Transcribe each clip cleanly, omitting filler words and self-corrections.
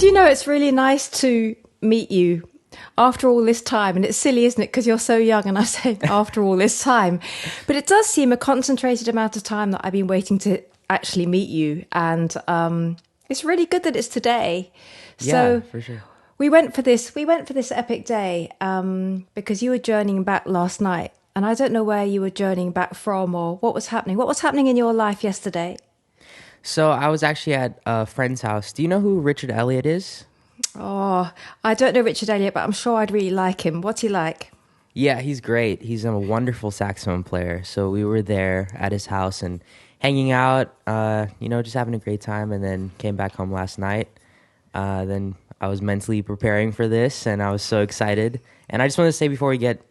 you know, it's really nice to meet you after all this time. And it's silly, isn't it? Because you're so young and I say after all this time. But it does seem a concentrated amount of time that I've been waiting to actually meet you. And it's really good that it's today. So Yeah, for sure. we went for this epic day because you were journeying back last night. And I don't know where you were journeying back from or what was happening. What was happening in your life yesterday? So I was actually at a friend's house. Do you know who Richard Elliott is? Oh, I don't know Richard Elliott, but I'm sure I'd really like him. What's he like? Yeah, he's great. He's a wonderful saxophone player. So we were there at his house and hanging out, just having a great time, and then came back home last night. Then I was mentally preparing for this, and I was so excited. And I just want to say before we get,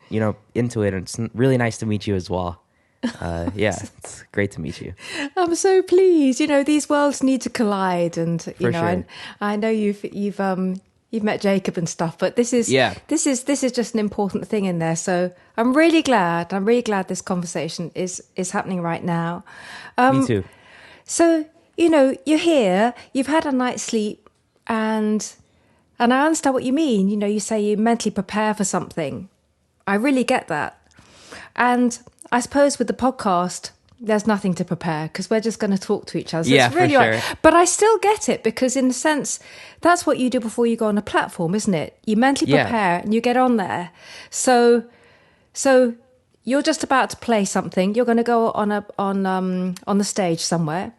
into it, it's really nice to meet you as well. It's great to meet you. I'm so pleased. These worlds need to collide, and Sure. I know you've met Jacob and stuff, but this is just an important thing in there. So I'm really glad this conversation is happening right now. Me too. So you're here. You've had a night's sleep, and I understand what you mean. You say you mentally prepare for something. I really get that, and I suppose with the podcast, there's nothing to prepare because we're just going to talk to each other. So Yeah, it's really for sure. right. But I still get it because in a sense, that's what you do before you go on a platform, isn't it? You mentally prepare and you get on there. So you're just about to play something. You're going to go on the stage somewhere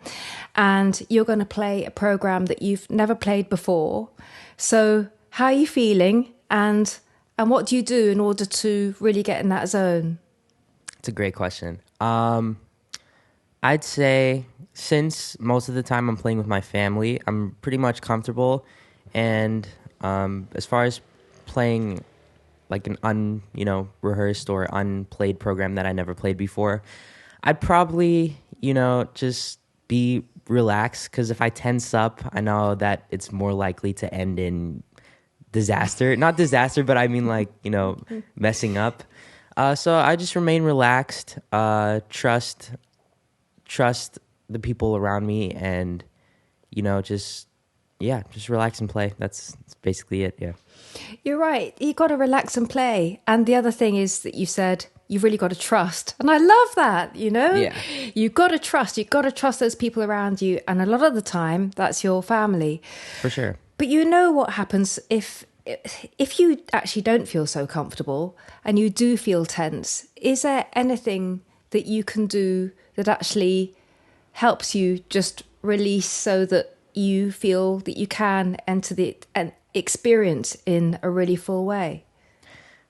and you're going to play a program that you've never played before. So how are you feeling and what do you do in order to really get in that zone? It's a great question. I'd say since most of the time I'm playing with my family, I'm pretty much comfortable. And as far as playing like an rehearsed or unplayed program that I never played before, I'd probably, just be relaxed because if I tense up, I know that it's more likely to end in disaster. Not disaster, but I mean messing up. So I just remain relaxed, trust the people around me, and just relax and play. That's basically it. Yeah, you're right. You got to relax and play. And the other thing is that you said you've really got to trust, and I love that. Yeah. You've got to trust. You've got to trust those people around you, and a lot of the time, that's your family. For sure. But you know what happens if you actually don't feel so comfortable and you do feel tense, is there anything that you can do that actually helps you just release so that you feel that you can enter the experience in a really full way?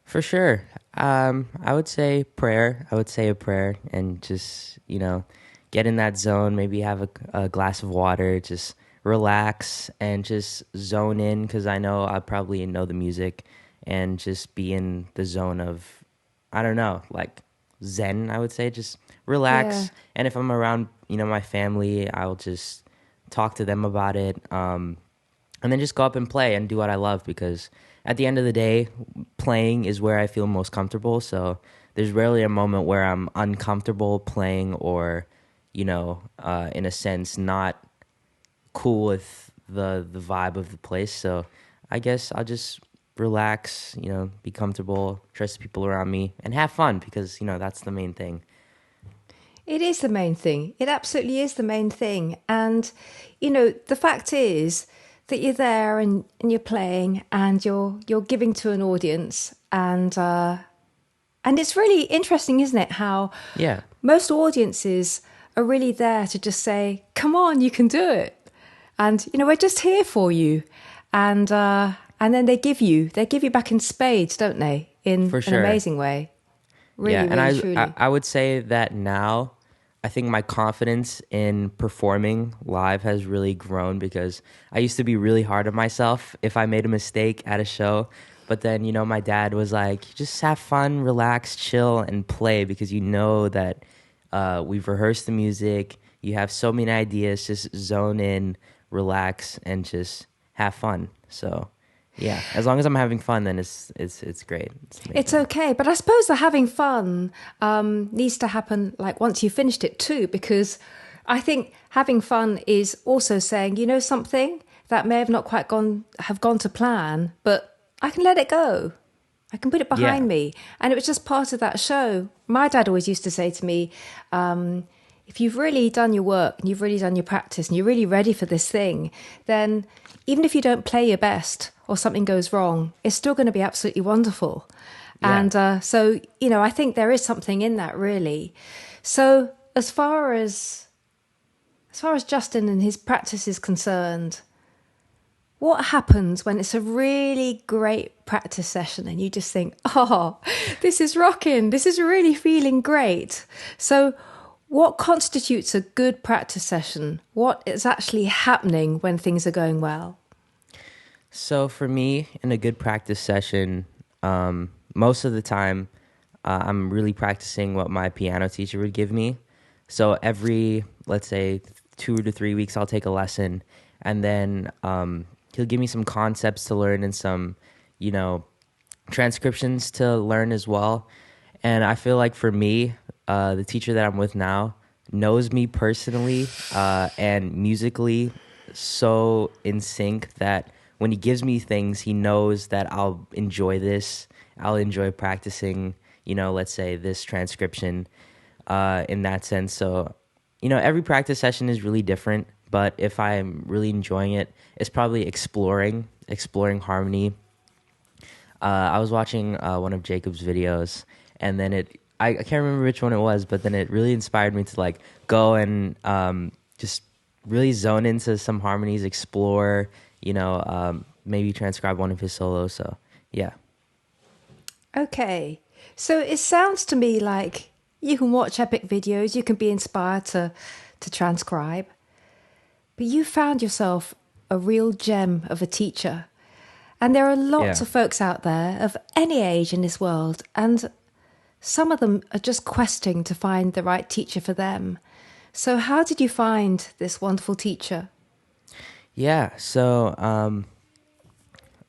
For sure. I would say prayer. I would say a prayer and just, get in that zone, maybe have a glass of water, just relax and just zone in because I know I probably know the music and just be in the zone of, I don't know, like Zen, I would say. Just relax. Yeah. And if I'm around, my family, I'll just talk to them about it. And then just go up and play and do what I love because at the end of the day, playing is where I feel most comfortable. So there's rarely a moment where I'm uncomfortable playing or, in a sense, not cool with the vibe of the place. So I guess I'll just relax, be comfortable, trust the people around me, and have fun because, that's the main thing. It is the main thing. It absolutely is the main thing. And, the fact is that you're there and you're playing and you're giving to an audience and it's really interesting, isn't it? How most audiences are really there to just say, come on, you can do it. And, we're just here for you. And then they give you back in spades, don't they? In For sure. an amazing way. Really, yeah, and really, truly. I would say that now I think my confidence in performing live has really grown because I used to be really hard on myself if I made a mistake at a show. But then, my dad was like, just have fun, relax, chill, and play because that we've rehearsed the music. You have so many ideas, just zone in, relax, and just have fun. So, yeah, as long as I'm having fun, then it's great. It's okay. But I suppose the having fun needs to happen like once you've finished it too, because I think having fun is also saying, something, that may have not quite gone to plan, but I can let it go. I can put it behind me. And it was just part of that show. My dad always used to say to me, if you've really done your work and you've really done your practice and you're really ready for this thing, then even if you don't play your best or something goes wrong, it's still going to be absolutely wonderful. Yeah. And so, you know, I think there is something in that, really. So as far as Justin and his practice is concerned, what happens when it's a really great practice session and you just think, oh, this is rocking, this is really feeling great? So what constitutes a good practice session? What is actually happening when things are going well? So for me, in a good practice session, most of the time, I'm really practicing what my piano teacher would give me. So every, let's say, 2 to 3 weeks, I'll take a lesson, and then he'll give me some concepts to learn and some, you know, transcriptions to learn as well. And I feel like for me, the teacher that I'm with now knows me personally and musically so in sync that when he gives me things, he knows that I'll enjoy this. I'll enjoy practicing, you know, let's say this transcription in that sense. So, you know, every practice session is really different, but if I'm really enjoying it, it's probably exploring harmony. I was watching one of Jacob's videos, and then I can't remember which one it was, but then it really inspired me to like go and just really zone into some harmonies, explore, you know, maybe transcribe one of his solos. So, yeah. Okay. So it sounds to me like you can watch epic videos, you can be inspired to transcribe, but you found yourself a real gem of a teacher. And there are lots of folks out there of any age in this world, and some of them are just questing to find the right teacher for them. So how did you find this wonderful teacher? Yeah, so a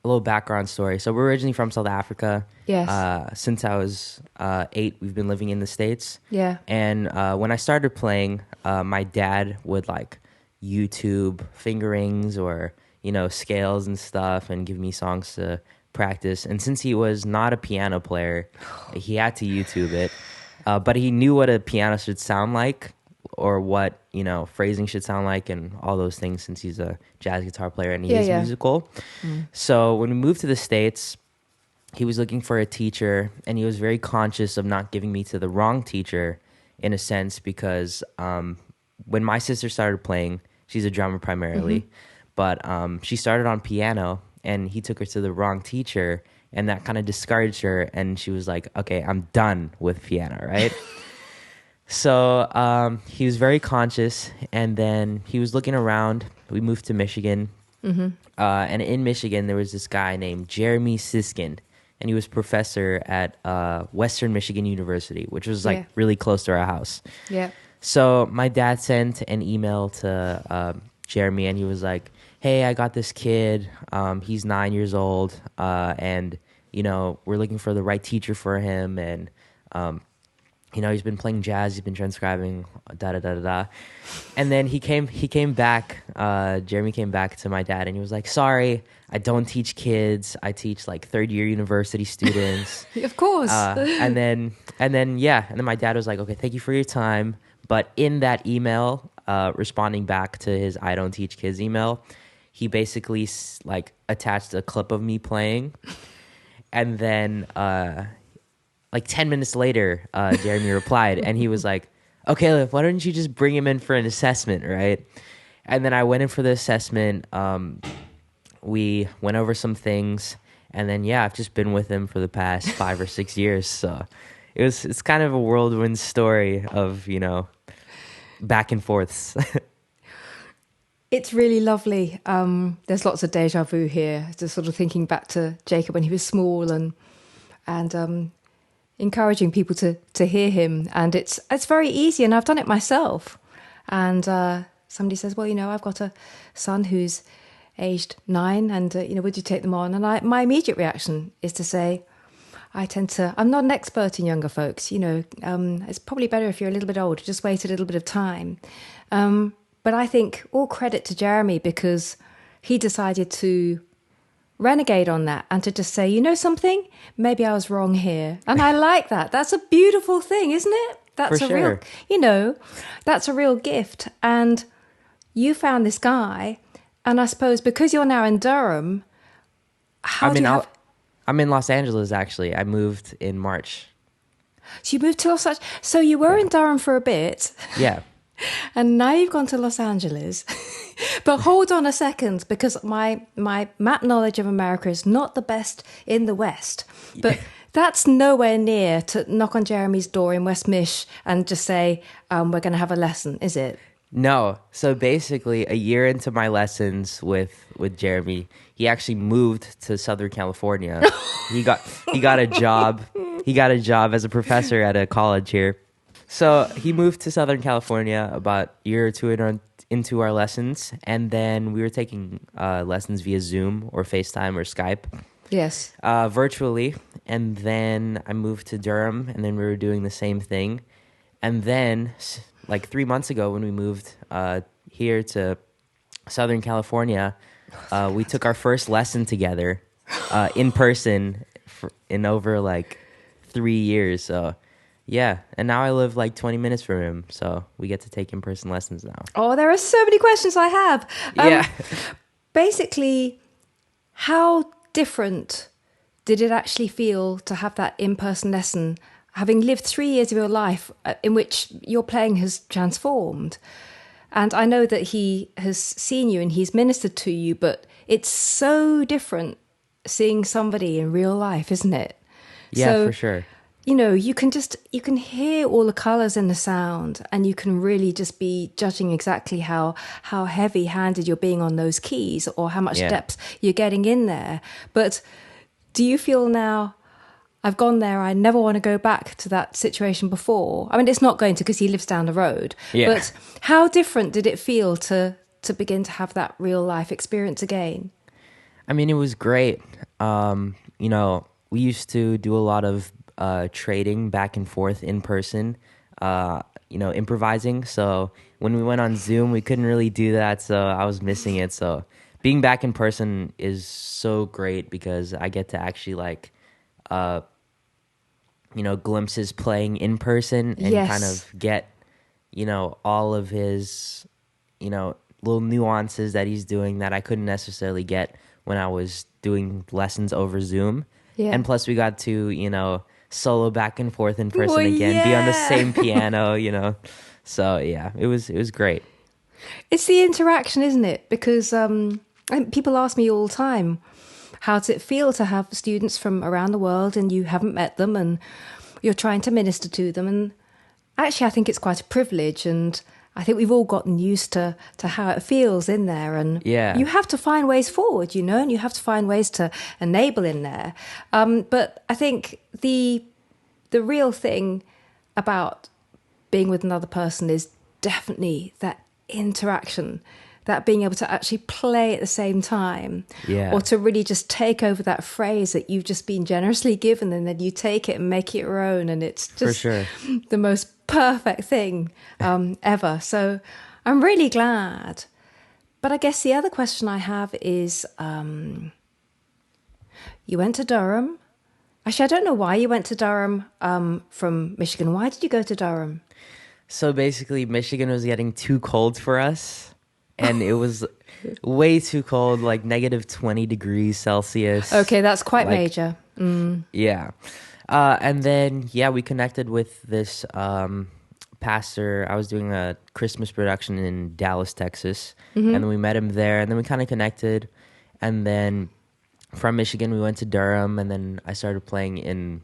little background story. So we're originally from South Africa. Yes. Since I was 8, we've been living in the States. Yeah. And when I started playing, my dad would like YouTube fingerings or, you know, scales and stuff and give me songs to practice. And since he was not a piano player, he had to YouTube it. But he knew what a piano should sound like or what, you know, phrasing should sound like and all those things since he's a jazz guitar player and he is musical. So when we moved to the States, he was looking for a teacher and he was very conscious of not giving me to the wrong teacher in a sense because when my sister started playing, she's a drummer primarily, but she started on piano and he took her to the wrong teacher and that kind of discouraged her and she was like, okay, I'm done with piano, right? So he was very conscious, and then he was looking around. We moved to Michigan, and in Michigan there was this guy named Jeremy Siskind, and he was professor at Western Michigan University, which was like really close to our house. Yeah. So my dad sent an email to Jeremy, and he was like, "Hey, I got this kid. He's 9 years old, and you know we're looking for the right teacher for him, and." You know, he's been playing jazz, he's been transcribing, da-da-da-da-da. And then he came back, Jeremy came back to my dad and he was like, sorry, I don't teach kids. I teach like third-year university students. Of course. And then my dad was like, okay, thank you for your time. But in that email, responding back to his I don't teach kids email, he basically like attached a clip of me playing. And then... like 10 minutes later, Jeremy replied, and he was like, okay, why don't you just bring him in for an assessment, right? And then I went in for the assessment. We went over some things, and then, I've just been with him for the past 5 or 6 years. So it's kind of a whirlwind story of, you know, back and forths. It's really lovely. There's lots of deja vu here, just sort of thinking back to Jacob when he was small and encouraging people to hear him. And it's very easy, and I've done it myself. And somebody says, well, you know, I've got a son who's aged 9 and, you know, would you take them on? And my immediate reaction is to say, I'm not an expert in younger folks, you know, it's probably better if you're a little bit older, just wait a little bit of time. But I think all credit to Jeremy because he decided to renegade on that and to just say, you know something, maybe I was wrong here. And I like that. That's a beautiful thing, isn't it? That's For a sure. real, that's a real gift. And you found this guy, and I suppose because you're now in Durham, I'm in Los Angeles, actually. I moved in March. So you moved to Los Angeles. So you were in Durham for a bit, Yeah. and now you've gone to Los Angeles. But hold on a second, because my map knowledge of America is not the best in the West. But that's nowhere near to knock on Jeremy's door in West Mich and just say, we're going to have a lesson, is it? No. So basically, a year into my lessons with Jeremy, he actually moved to Southern California. He got a job. He got a job as a professor at a college here. So he moved to Southern California about a year or two into our lessons, and then we were taking lessons via Zoom or FaceTime or Skype. Yes. Virtually. And then I moved to Durham, and then we were doing the same thing. And then, like 3 months ago, when we moved here to Southern California, we took our first lesson together in person in over like 3 years. So, yeah. And now I live like 20 minutes from him. So we get to take in-person lessons now. Oh, there are so many questions I have. Yeah. Basically, how different did it actually feel to have that in-person lesson, having lived 3 years of your life in which your playing has transformed? And I know that he has seen you and he's ministered to you, but it's so different seeing somebody in real life, isn't it? Yeah, so, for sure. You can hear all the colours in the sound, and you can really just be judging exactly how heavy-handed you're being on those keys, or how much depth you're getting in there. But do you feel now, I've gone there, I never want to go back to that situation before? I mean, it's not going to, because he lives down the road. Yeah. But how different did it feel to begin to have that real-life experience again? I mean, it was great. We used to do a lot of trading back and forth in person, improvising. So when we went on Zoom, we couldn't really do that. So I was missing it. So being back in person is so great because I get to actually glimpses playing in person and kind of get, all of his, little nuances that he's doing that I couldn't necessarily get when I was doing lessons over Zoom. Yeah. And plus we got to, solo back and forth in person again, be on the same piano, So yeah, it was great. It's the interaction, isn't it? Because people ask me all the time, how does it feel to have students from around the world and you haven't met them and you're trying to minister to them? And actually, I think it's quite a privilege, and I think we've all gotten used to how it feels in there. And you have to find ways forward, and you have to find ways to enable in there. But I think the real thing about being with another person is definitely that interaction, that being able to actually play at the same time, or to really just take over that phrase that you've just been generously given, and then you take it and make it your own, and it's just the most perfect thing ever. So I'm really glad. But I guess the other question I have is, you went to Durham. Actually, I don't know why you went to Durham from Michigan. Why did you go to Durham? So basically, Michigan was getting too cold for us, and it was way too cold, like negative 20 degrees Celsius. Okay, that's quite major. Yeah. And then, we connected with this pastor. I was doing a Christmas production in Dallas, Texas, and then we met him there, and then we kind of connected, and then from Michigan, we went to Durham, and then I started playing in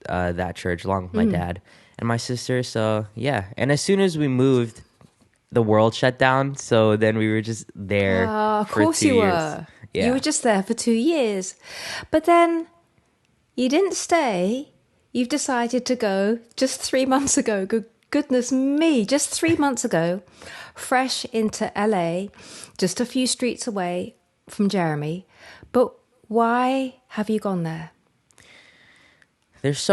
that church along with my dad and my sister. So, yeah. And as soon as we moved, the world shut down. So then we were just there of for course 2 you years. were. Yeah. You were just there for 2 years. But then you didn't stay. You've decided to go just 3 months ago. Goodness me, just 3 months ago, fresh into LA, just a few streets away from Jeremy. But why have you gone there? There's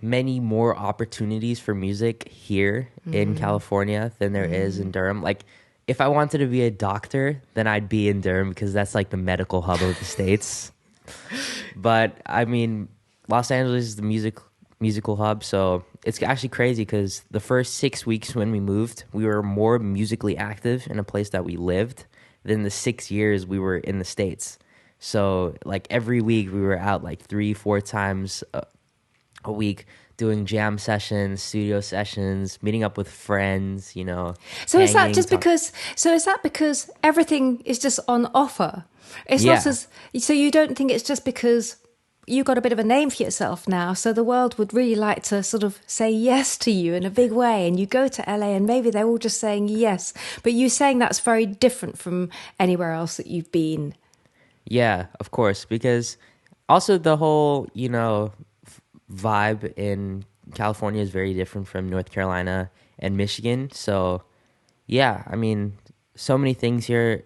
many more opportunities for music here in California than there is in Durham. Like, if I wanted to be a doctor, then I'd be in Durham because that's like the medical hub of the States. But I mean, Los Angeles is the musical hub, so it's actually crazy because the first 6 weeks when we moved, we were more musically active in a place that we lived than the 6 years we were in the States. So like every week we were out like 3-4 times a week doing jam sessions, studio sessions, meeting up with friends, So is that hanging. just because? So is that because everything is just on offer? It's Yeah. not as. So you don't think it's just because you got a bit of a name for yourself now, so the world would really like to sort of say yes to you in a big way, and you go to LA and maybe they're all just saying yes, but you saying that's very different from anywhere else that you've been. Yeah, of course, because also the whole, vibe in California is very different from North Carolina and Michigan. So, yeah, I mean, so many things here,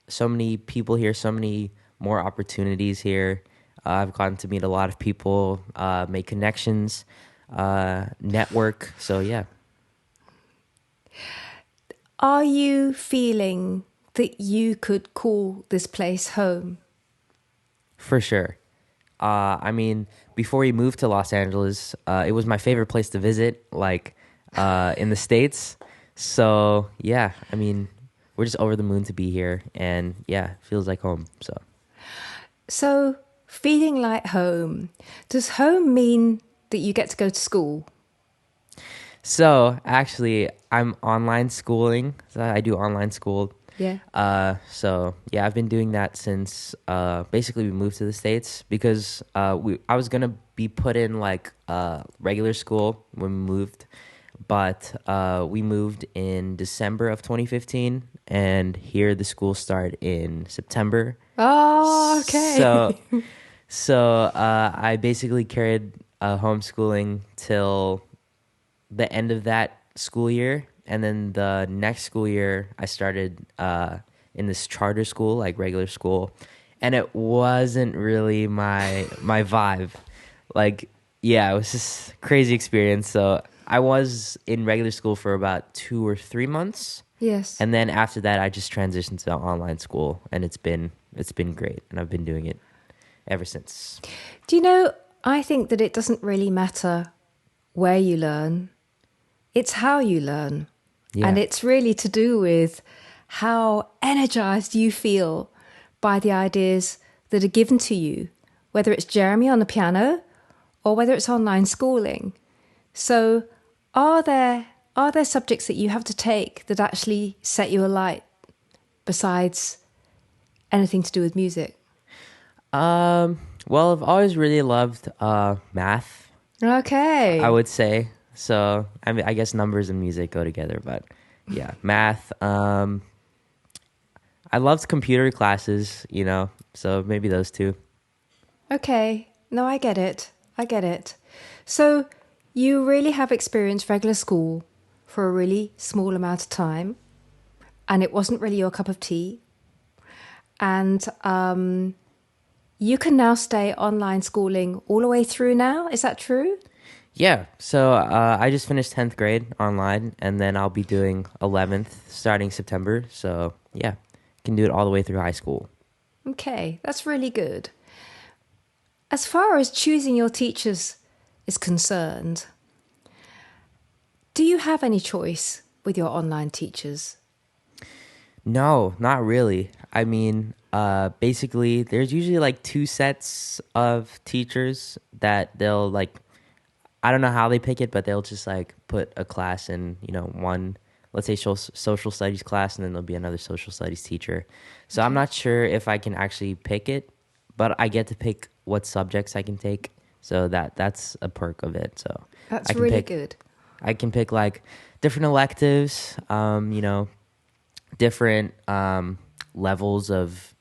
so many people here, so many more opportunities here. I've gotten to meet a lot of people, make connections, network. So, yeah. Are you feeling that you could call this place home? For sure. I mean, before we moved to Los Angeles, it was my favorite place to visit, like in the States. So, yeah, I mean, we're just over the moon to be here. And yeah, feels like home. So, feeling like home, does home mean that you get to go to school? So, actually, I'm online schooling. So I do online school. Yeah. So yeah, I've been doing that since basically we moved to the States because I was gonna be put in like regular school when we moved, but we moved in December of 2015, and here the school started in September. Oh, okay. So I basically carried homeschooling till the end of that school year. And then the next school year, I started in this charter school, like regular school, and it wasn't really my vibe. Like, yeah, it was just crazy experience. So I was in regular school for about 2 or 3 months, Yes. and then after that, I just transitioned to online school, and it's been great, and I've been doing it ever since. Do you know, I think that it doesn't really matter where you learn, it's how you learn. Yeah. And it's really to do with how energized you feel by the ideas that are given to you, whether it's Jeremy on the piano or whether it's online schooling. So are there subjects that you have to take that actually set you alight besides anything to do with music? Well, I've always really loved math, Okay. I would say. So, I mean, I guess numbers and music go together, but yeah, math. I loved computer classes, so maybe those two. Okay. No, I get it. So you really have experienced regular school for a really small amount of time, and it wasn't really your cup of tea. And you can now stay online schooling all the way through now. Is that true? Yeah, so I just finished 10th grade online, and then I'll be doing 11th starting September. So yeah, can do it all the way through high school. Okay, that's really good. As far as choosing your teachers is concerned, do you have any choice with your online teachers? No, not really. I mean, basically, there's usually like 2 sets of teachers that they'll like. I don't know how they pick it, but they'll just like put a class in, one, let's say social studies class, and then there'll be another social studies teacher. So I'm not sure if I can actually pick it, but I get to pick what subjects I can take. So that's a perk of it. So That's I can really pick, good. I can pick like different electives, different levels of,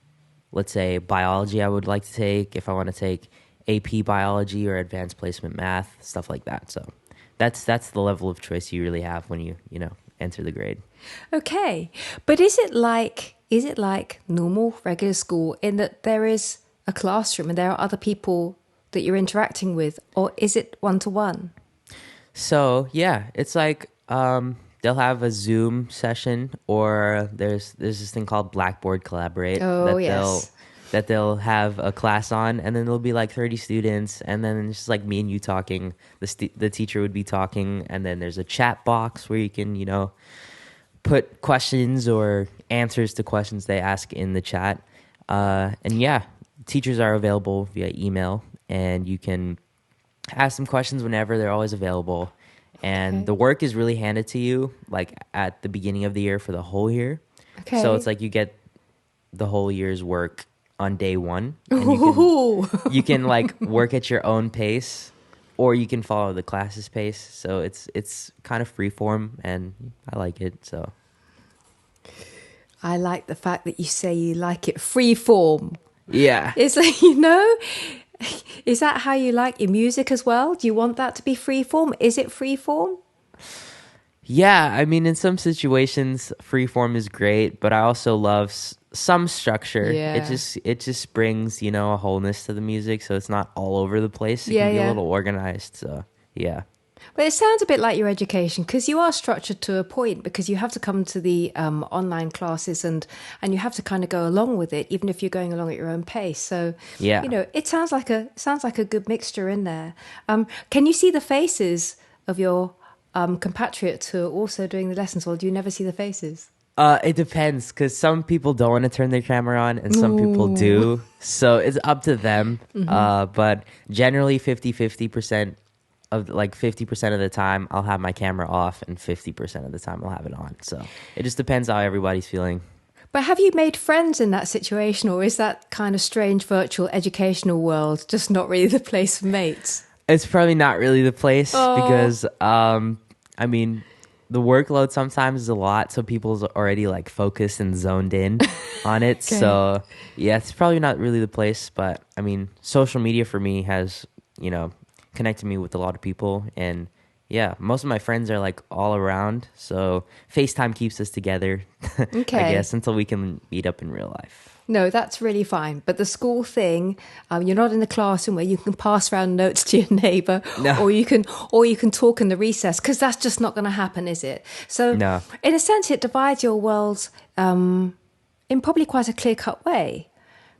let's say, biology I would like to take if I want to take AP biology or advanced placement math, stuff like that. So that's the level of choice you really have when you enter the grade. Okay, but is it like normal regular school in that there is a classroom and there are other people that you're interacting with, or is it one-to-one? So yeah, it's like they'll have a Zoom session, or there's this thing called Blackboard Collaborate Oh, yes. that they'll have a class on, and then there'll be like 30 students, and then it's just like me and you talking. The teacher would be talking, and then there's a chat box where you can, put questions or answers to questions they ask in the chat. And yeah, teachers are available via email, and you can ask them questions whenever. They're always available. And Okay. the work is really handed to you like at the beginning of the year for the whole year. Okay. So it's like you get the whole year's work on day one, and Ooh. you can like work at your own pace, or you can follow the class's pace. So it's kind of free form, and I like it. So I like the fact that you say you like it free form. yeah. Is is that how you like your music as well? Do you want that to be free form? Is it free form? Yeah, I mean, in some situations, freeform is great, but I also love some structure. Yeah. It just brings a wholeness to the music, so it's not all over the place. It Yeah, can be yeah. a little organized. So yeah, But it sounds a bit like your education, because you are structured to a point, because you have to come to the online classes and you have to kind of go along with it, even if you're going along at your own pace. So yeah. it sounds like a good mixture in there. Can you see the faces of your compatriots who are also doing the lessons, or do you never see the faces? It depends, because some people don't want to turn their camera on, and some people do. So it's up to them. But generally, 50% of 50% of the time, I'll have my camera off, and 50% of the time, I'll have it on. So it just depends how everybody's feeling. But have you made friends in that situation, or is that kind of strange virtual educational world just not really the place for mates? It's probably not really the place Oh. because, I mean, the workload sometimes is a lot, so people's already focused and zoned in on it. Okay. So yeah, it's probably not really the place. But I mean, social media for me has connected me with a lot of people, and yeah, most of my friends are all around. So FaceTime keeps us together, Okay. I guess, until we can meet up in real life. No, that's really fine. But the school thing, you're not in the classroom where you can pass around notes to your neighbour, No. or you can talk in the recess, because that's just not going to happen, is it? So, No. in a sense, it divides your worlds in probably quite a clear-cut way,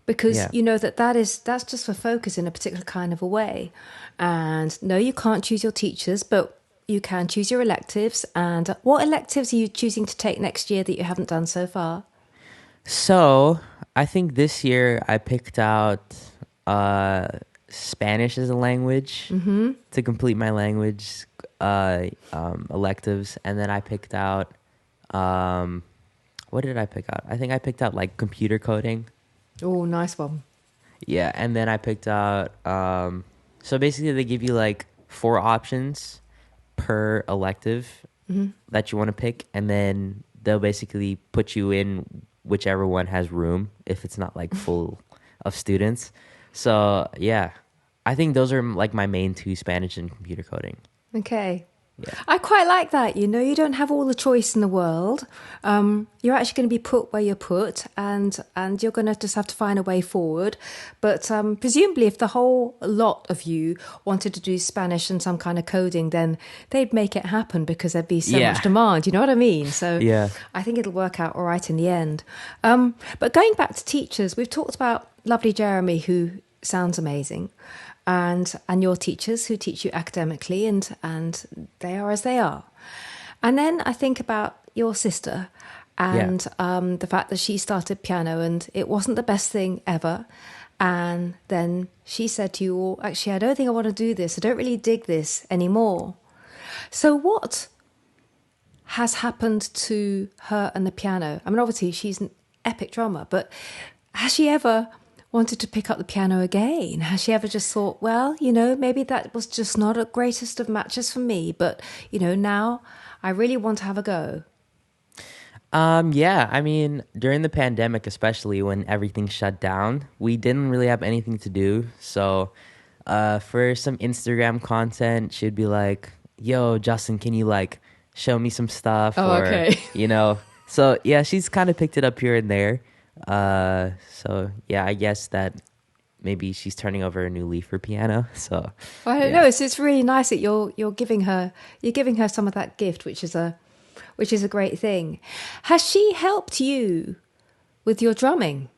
because Yeah. you know that's just for focus in a particular kind of a way. And no, you can't choose your teachers, but you can choose your electives. And what electives are you choosing to take next year that you haven't done so far? So I think this year I picked out Spanish as a language to complete my language electives, and then I picked out what did I pick out? I think I picked out computer coding. Oh, nice one. Yeah, and then I picked out so basically they give you 4 options per elective that you want to pick, and then they'll basically put you in whichever one has room if it's not full of students. So yeah, I think those are my main 2, Spanish and computer coding. Okay. Yeah. I quite like that. You don't have all the choice in the world. You're actually going to be put where you're put, and you're going to just have to find a way forward. But presumably, if the whole lot of you wanted to do Spanish and some kind of coding, then they'd make it happen, because there'd be so Yeah. much demand. You know what I mean? So Yeah. I think it'll work out all right in the end. But going back to teachers, we've talked about lovely Jeremy, who sounds amazing, and your teachers who teach you academically, and they are as they are. And then I think about your sister and the fact that she started piano and it wasn't the best thing ever. And then she said to you, "Oh, actually, I don't think I want to do this. I don't really dig this anymore." So what has happened to her and the piano? I mean, obviously she's an epic drummer, but has she ever wanted to pick up the piano again? Has she ever just thought, well, maybe that was just not a greatest of matches for me, but, now I really want to have a go? Yeah, I mean, during the pandemic, especially when everything shut down, we didn't really have anything to do. So for some Instagram content, she'd be like, "Yo, Justin, can you show me some stuff?" Oh, or, okay. So yeah, she's kind of picked it up here and there. So yeah, I guess that maybe she's turning over a new leaf for piano. So I don't know. It's really nice that you're giving her some of that gift, which is which is a great thing. Has she helped you with your drumming?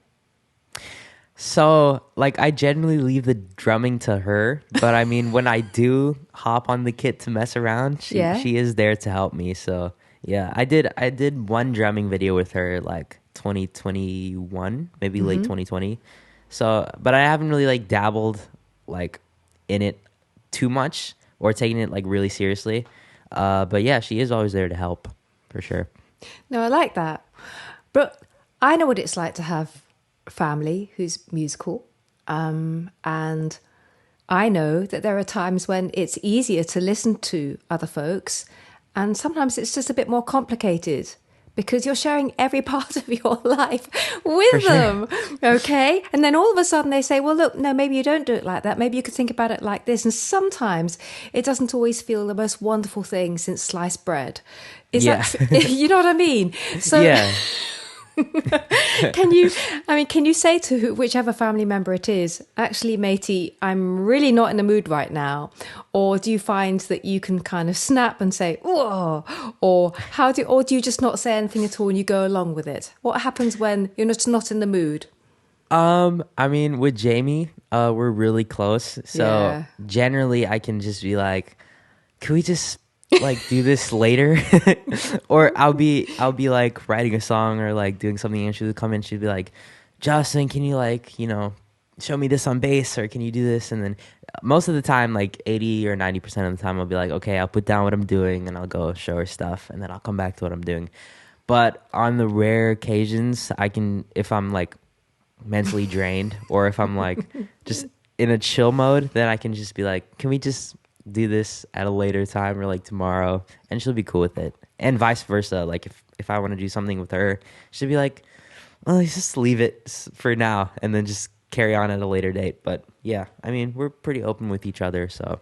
So, like, I generally leave the drumming to her, but I mean, when I do hop on the kit to mess around, Yeah. she is there to help me. So, yeah, I did one drumming video with her like 2021, maybe late 2020. So, but I haven't really like dabbled like in it too much or taking it like really seriously. But yeah, she is always there to help for sure. No, I like that. But I know what it's like to have family who's musical. And I know that there are times when it's easier to listen to other folks. And sometimes it's just a bit more complicated because you're sharing every part of your life with them. Okay. And then all of a sudden they say, well, look, no, maybe you don't do it like that. Maybe you could think about it like this. And sometimes it doesn't always feel the most wonderful thing since sliced bread. Is that, you know what I mean? So Yeah. can you say to whichever family member it is, actually, matey, I'm really not in the mood right now? Or do you find that you can kind of snap and say, whoa, or do you just not say anything at all and you go along with it? What happens when you're just not in the mood? I mean, with Jamie, we're really close. So generally I can just be like, can we just like do this later? Or I'll be like writing a song or like doing something and she'll come in, she'd be like, Justin, can you like, show me this on bass, or can you do this? And then most of the time, like 80 or 90% of the time, I'll be like, okay, I'll put down what I'm doing and I'll go show her stuff and then I'll come back to what I'm doing. But on the rare occasions, I can, if I'm like mentally drained or if I'm like just in a chill mode, then I can just be like, can we just do this at a later time or like tomorrow? And she'll be cool with it, and vice versa. Like if I want to do something with her, she'll be like, well, let's just leave it for now and then just carry on at a later date. But yeah, I mean, we're pretty open with each other, so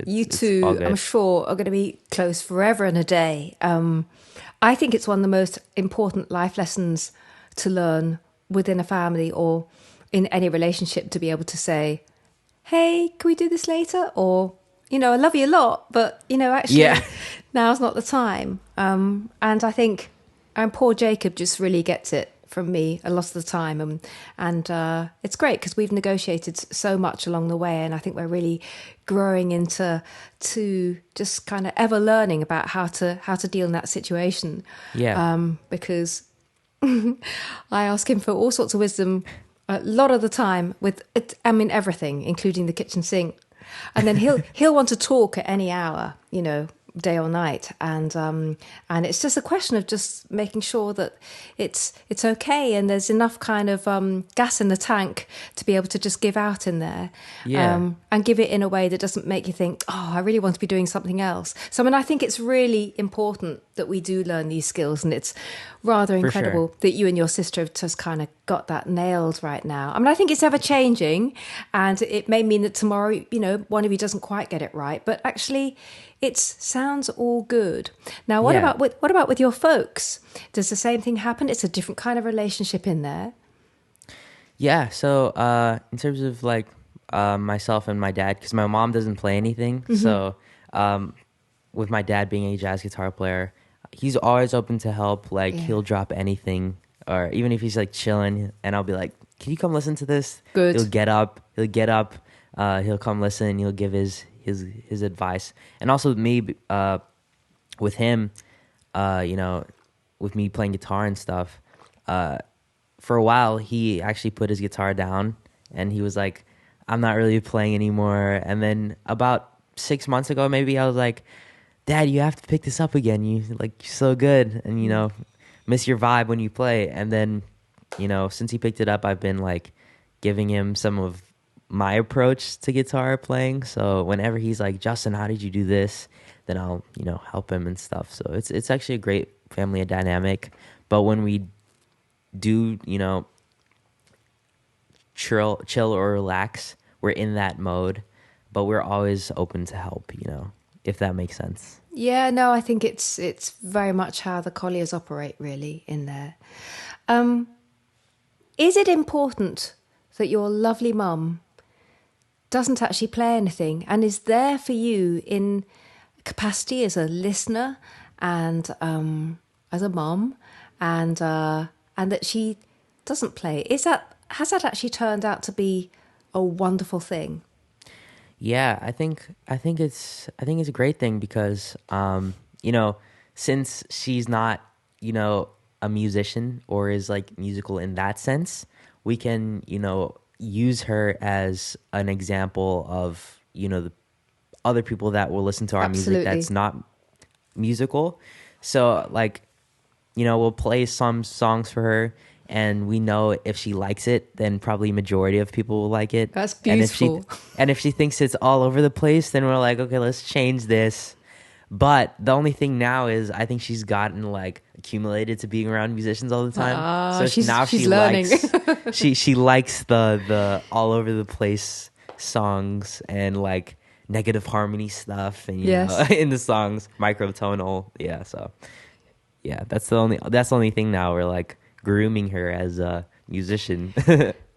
you two, I'm sure, are going to be close forever and a day. I think it's one of the most important life lessons to learn within a family or in any relationship, to be able to say, hey, can we do this later? Or, I love you a lot, but, actually, now's not the time. And I think poor Jacob just really gets it from me a lot of the time. And it's great because we've negotiated so much along the way. And I think we're really growing into just kind of ever learning about how to deal in that situation. Yeah. Because I ask him for all sorts of wisdom a lot of the time with it, everything, including the kitchen sink. And then he'll want to talk at any hour, day or night, and it's just a question of just making sure that it's okay and there's enough kind of gas in the tank to be able to just give out in there, and give it in a way that doesn't make you think, oh, I really want to be doing something else. So I think it's really important that we do learn these skills, and it's rather incredible that you and your sister have just kind of got that nailed right now. I think it's ever changing, and it may mean that tomorrow, one of you doesn't quite get it right, but actually it sounds all good. Now, what about with your folks? Does the same thing happen? It's a different kind of relationship in there. Yeah. So in terms of like myself and my dad, because my mom doesn't play anything, so with my dad being a jazz guitar player, he's always open to help. Like he'll drop anything, or even if he's like chilling, and I'll be like, "Can you come listen to this?" Good. He'll get up. He'll come listen. He'll give his advice, and also me with him, with me playing guitar and stuff. For a while, he actually put his guitar down, and he was like, "I'm not really playing anymore." And then about 6 months ago, maybe I was like, Dad, you have to pick this up again. You're so good, and miss your vibe when you play. And then, since he picked it up, I've been like giving him some of my approach to guitar playing. So whenever he's like, Justin, how did you do this? Then I'll, help him and stuff. So it's actually a great family dynamic. But when we do, chill or relax, we're in that mode, but we're always open to help, if that makes sense. Yeah, no, I think it's very much how the Colliers operate, really, in there. Is it important that your lovely mum doesn't actually play anything and is there for you in capacity as a listener and as a mom, and that she doesn't play. Has that actually turned out to be a wonderful thing? Yeah, I think it's a great thing because you know, since she's not, a musician or is like musical in that sense, we can, use her as an example of, the other people that will listen to our music Absolutely. that's not musical. So like, we'll play some songs for her, and we know if she likes it, then probably majority of people will like it. That's And if she beautiful. and if she thinks it's all over the place, then we're like, okay, let's change this. But the only thing now is I think she's gotten like accumulated to being around musicians all the time. So now She's she learning. likes she likes the all over the place songs and like negative harmony stuff, and Yes. in the songs microtonal. Yeah, so yeah, that's the only thing now. We're like grooming her as a musician.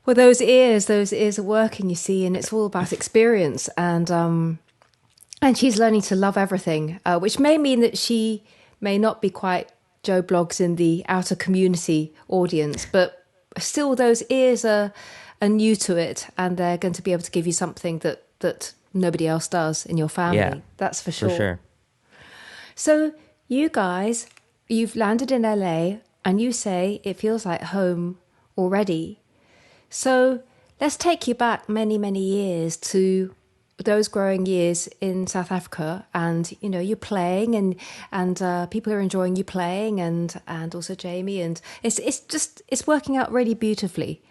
Well, those ears are working, you see, and it's all about experience. And she's learning to love everything, which may mean that she may not be quite Joe Bloggs in the outer community audience, but still those ears are new to it, and they're going to be able to give you something that nobody else does in your family. Yeah, That's for for sure. sure. So you guys, you've landed in LA, and you say it feels like home already. So let's take you back many, many years to those growing years in South Africa, and you're playing, and people are enjoying you playing, and also Jamie, and it's working out really beautifully.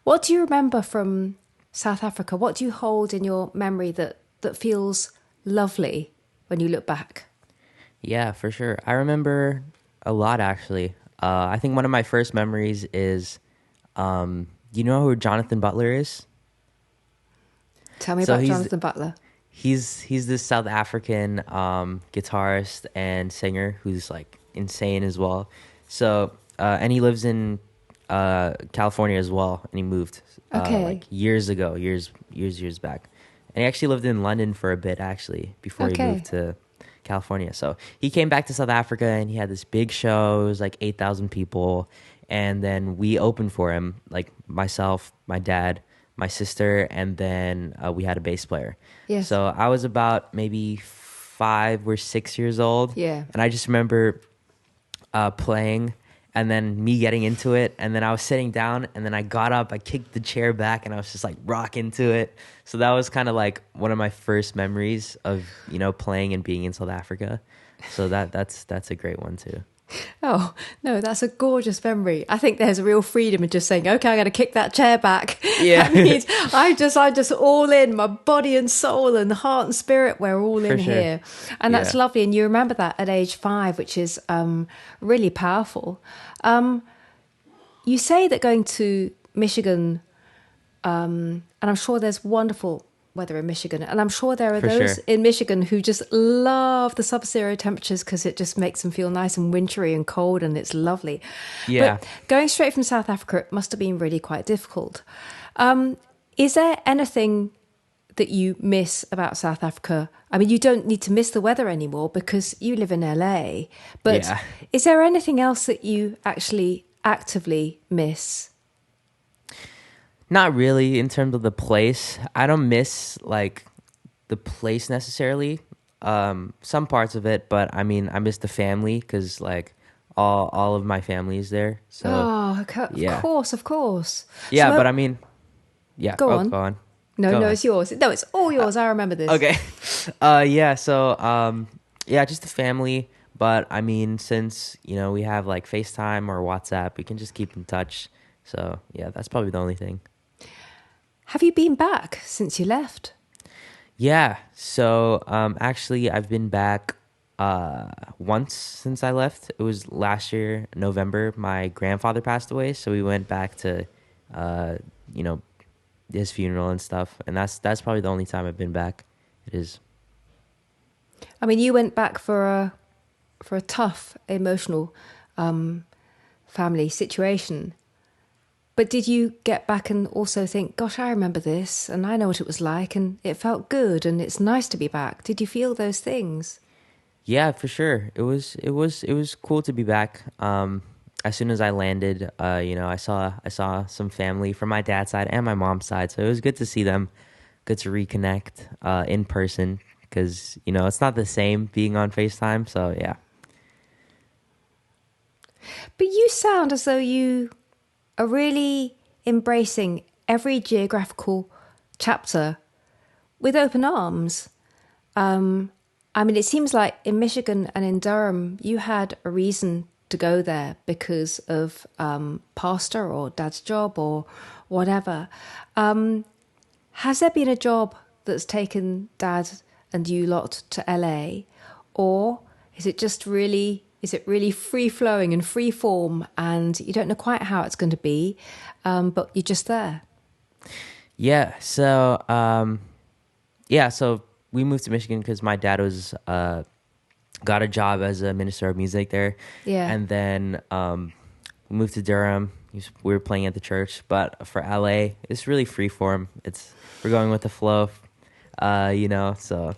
What do you remember from South Africa? What do you hold in your memory that feels lovely when you look back? Yeah, for sure. I remember a lot actually. I think one of my first memories is, you know who Jonathan Butler is? Tell me So about Jonathan Butler. he's this South African guitarist and singer who's like insane as well. So and he lives in California as well, and he moved Okay. like years ago, years back, and he actually lived in London for a bit actually before he Okay. moved to California. So he came back to South Africa, and he had this big show. It was like 8,000 people, and then we opened for him, like myself, my dad, my sister, and then we had a bass player. Yes. So I was about maybe 5 or 6 years old, Yeah. and I just remember playing, and then me getting into it, and then I was sitting down, and then I got up, I kicked the chair back, and I was just like rocking to it. So that was kind of like one of my first memories of playing and being in South Africa. So that's a great one too. Oh, no, that's a gorgeous memory. I think there's a real freedom in just saying, okay, I'm going to kick that chair back. Yeah. That means I'm just all in, my body and soul and heart and spirit, we're all in sure. here. And that's Yeah. lovely. And you remember that at age 5, which is really powerful. You say that going to Michigan, and I'm sure there's wonderful weather in Michigan, and I'm sure there are For those sure. in Michigan who just love the sub-zero temperatures because it just makes them feel nice and wintry and cold, and it's lovely. Yeah. But going straight from South Africa, it must have been really quite difficult. Is there anything that you miss about South Africa? I mean, you don't need to miss the weather anymore because you live in LA, but Yeah. is there anything else that you actually actively miss? Not really in terms of the place. I don't miss like the place necessarily. Some parts of it, but I mean, I miss the family because like all of my family is there. So Oh, yeah, of course. yeah. So, But I mean, yeah. go Oh, on. go on. No, Go no, ahead. it's yours. No, it's all yours. I remember this. Okay. Yeah. So yeah, just the family. But I mean, since we have like FaceTime or WhatsApp, we can just keep in touch. So yeah, that's probably the only thing. Have you been back since you left? Yeah. So actually, I've been back once since I left. It was last year, November. My grandfather passed away, so we went back to, you know, his funeral and stuff. And that's probably the only time I've been back. It is. I mean, you went back for a tough emotional family situation. But did you get back and also think, gosh, I remember this and I know what it was like and it felt good and it's nice to be back? Did you feel those things? Yeah, for sure. It was cool to be back. As soon as I landed, I saw some family from my dad's side and my mom's side, so it was good to see them, good to reconnect in person because it's not the same being on FaceTime. So yeah, But you sound as though you are really embracing every geographical chapter with open arms. I mean, it seems like in Michigan and in Durham, you had a reason to go there because of pastor or dad's job or whatever. Has there been a job that's taken dad and you lot to LA, or is it just really free flowing and free form, and you don't know quite how it's going to be, but you're just there? yeah. So we moved to Michigan because my dad was got a job as a minister of music there, Yeah. and then we moved to Durham. We were playing at the church, but for LA, it's really free form. We're going with the flow, So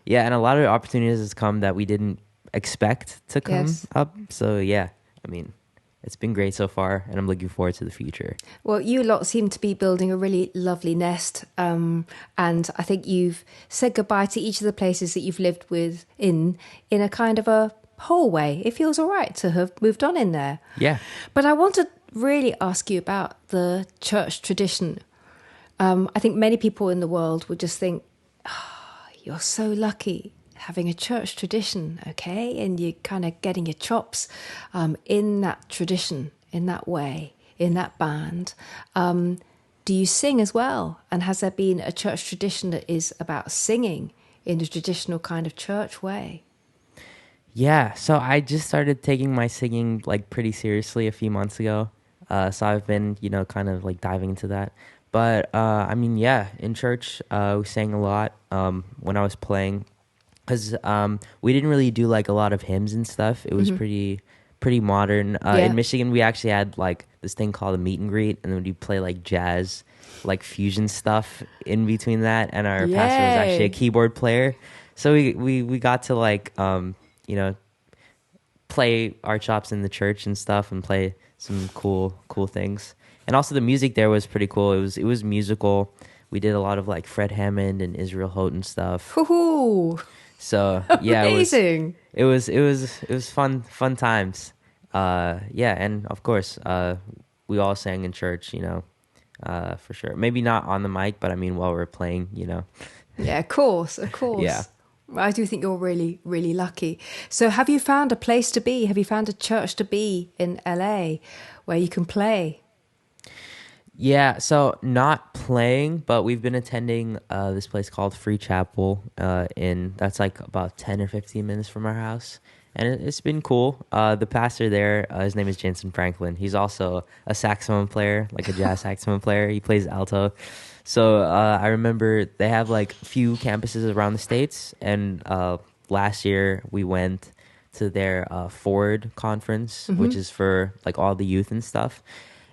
yeah, and a lot of opportunities has come that we didn't expect to come Yes. up. So yeah, I mean, it's been great so far, and I'm looking forward to the future. Well, you lot seem to be building a really lovely nest, and I think you've said goodbye to each of the places that you've lived with in a kind of a whole way. It feels all right to have moved on in there. Yeah. But I want to really ask you about the church tradition. I think many people in the world would just think, you're so lucky having a church tradition, okay? And you're kind of getting your chops in that tradition, in that way, in that band. Do you sing as well? And has there been a church tradition that is about singing in the traditional kind of church way? Yeah, so I just started taking my singing like pretty seriously a few months ago. So I've been, kind of like diving into that. But I mean, yeah, in church we sang a lot when I was playing, because we didn't really do like a lot of hymns and stuff. It was pretty modern. Yeah. In Michigan, we actually had like this thing called a meet and greet, and then we'd play like jazz, like fusion stuff in between that. And our pastor was actually a Yay. keyboard player, so we got to like you know play our chops in the church and stuff, and play some cool things. And also the music there was pretty cool. It was musical. We did a lot of like Fred Hammond and Israel Houghton stuff. Hoo-hoo. So yeah, Amazing. it was fun times. Yeah, and of course, we all sang in church, for sure. Maybe not on the mic, but I mean while we're playing, Yeah, of course, of course. Yeah. I do think you're really, really lucky. So have you found a place to be? Have you found a church to be in LA where you can play? Yeah, so not playing, but we've been attending this place called Free Chapel. That's like about 10 or 15 minutes from our house, and it's been cool. The pastor there, his name is Jensen Franklin. He's also a saxophone player, like a jazz saxophone player. He plays alto. So I remember they have like a few campuses around the states, and last year we went to their Forward conference, which is for like all the youth and stuff.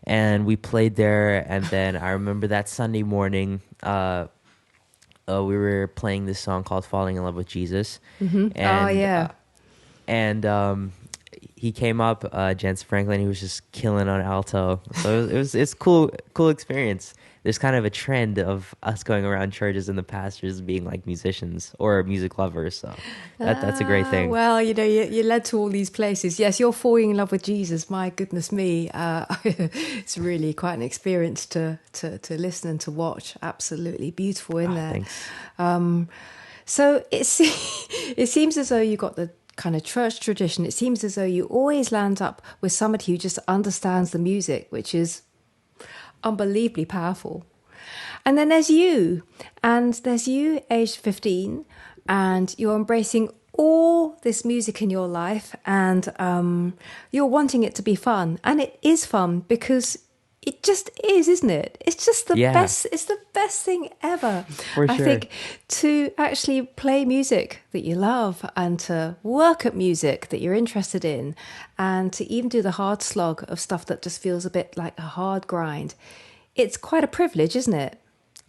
And we played there, and then I remember that Sunday morning, we were playing this song called "Falling in Love with Jesus," and Oh, yeah. he came up, Jensen Franklin. He was just killing on alto, so it's cool experience. There's kind of a trend of us going around churches and the pastors being like musicians or music lovers, so that's a great thing. Well, you led to all these places. Yes, you're falling in love with Jesus. My goodness me. It's really quite an experience to listen and to watch. Absolutely beautiful in there. Thanks. So it seems as though you got the kind of church tradition. It seems as though you always land up with somebody who just understands the music, which is unbelievably powerful. And then there's you, aged 15, and you're embracing all this music in your life, and you're wanting it to be fun. And it is fun because it just is, isn't it? It's just the Yeah. best. It's the best thing ever. For I sure. think to actually play music that you love, and to work at music that you're interested in, and to even do the hard slog of stuff that just feels a bit like a hard grind. It's quite a privilege, isn't it?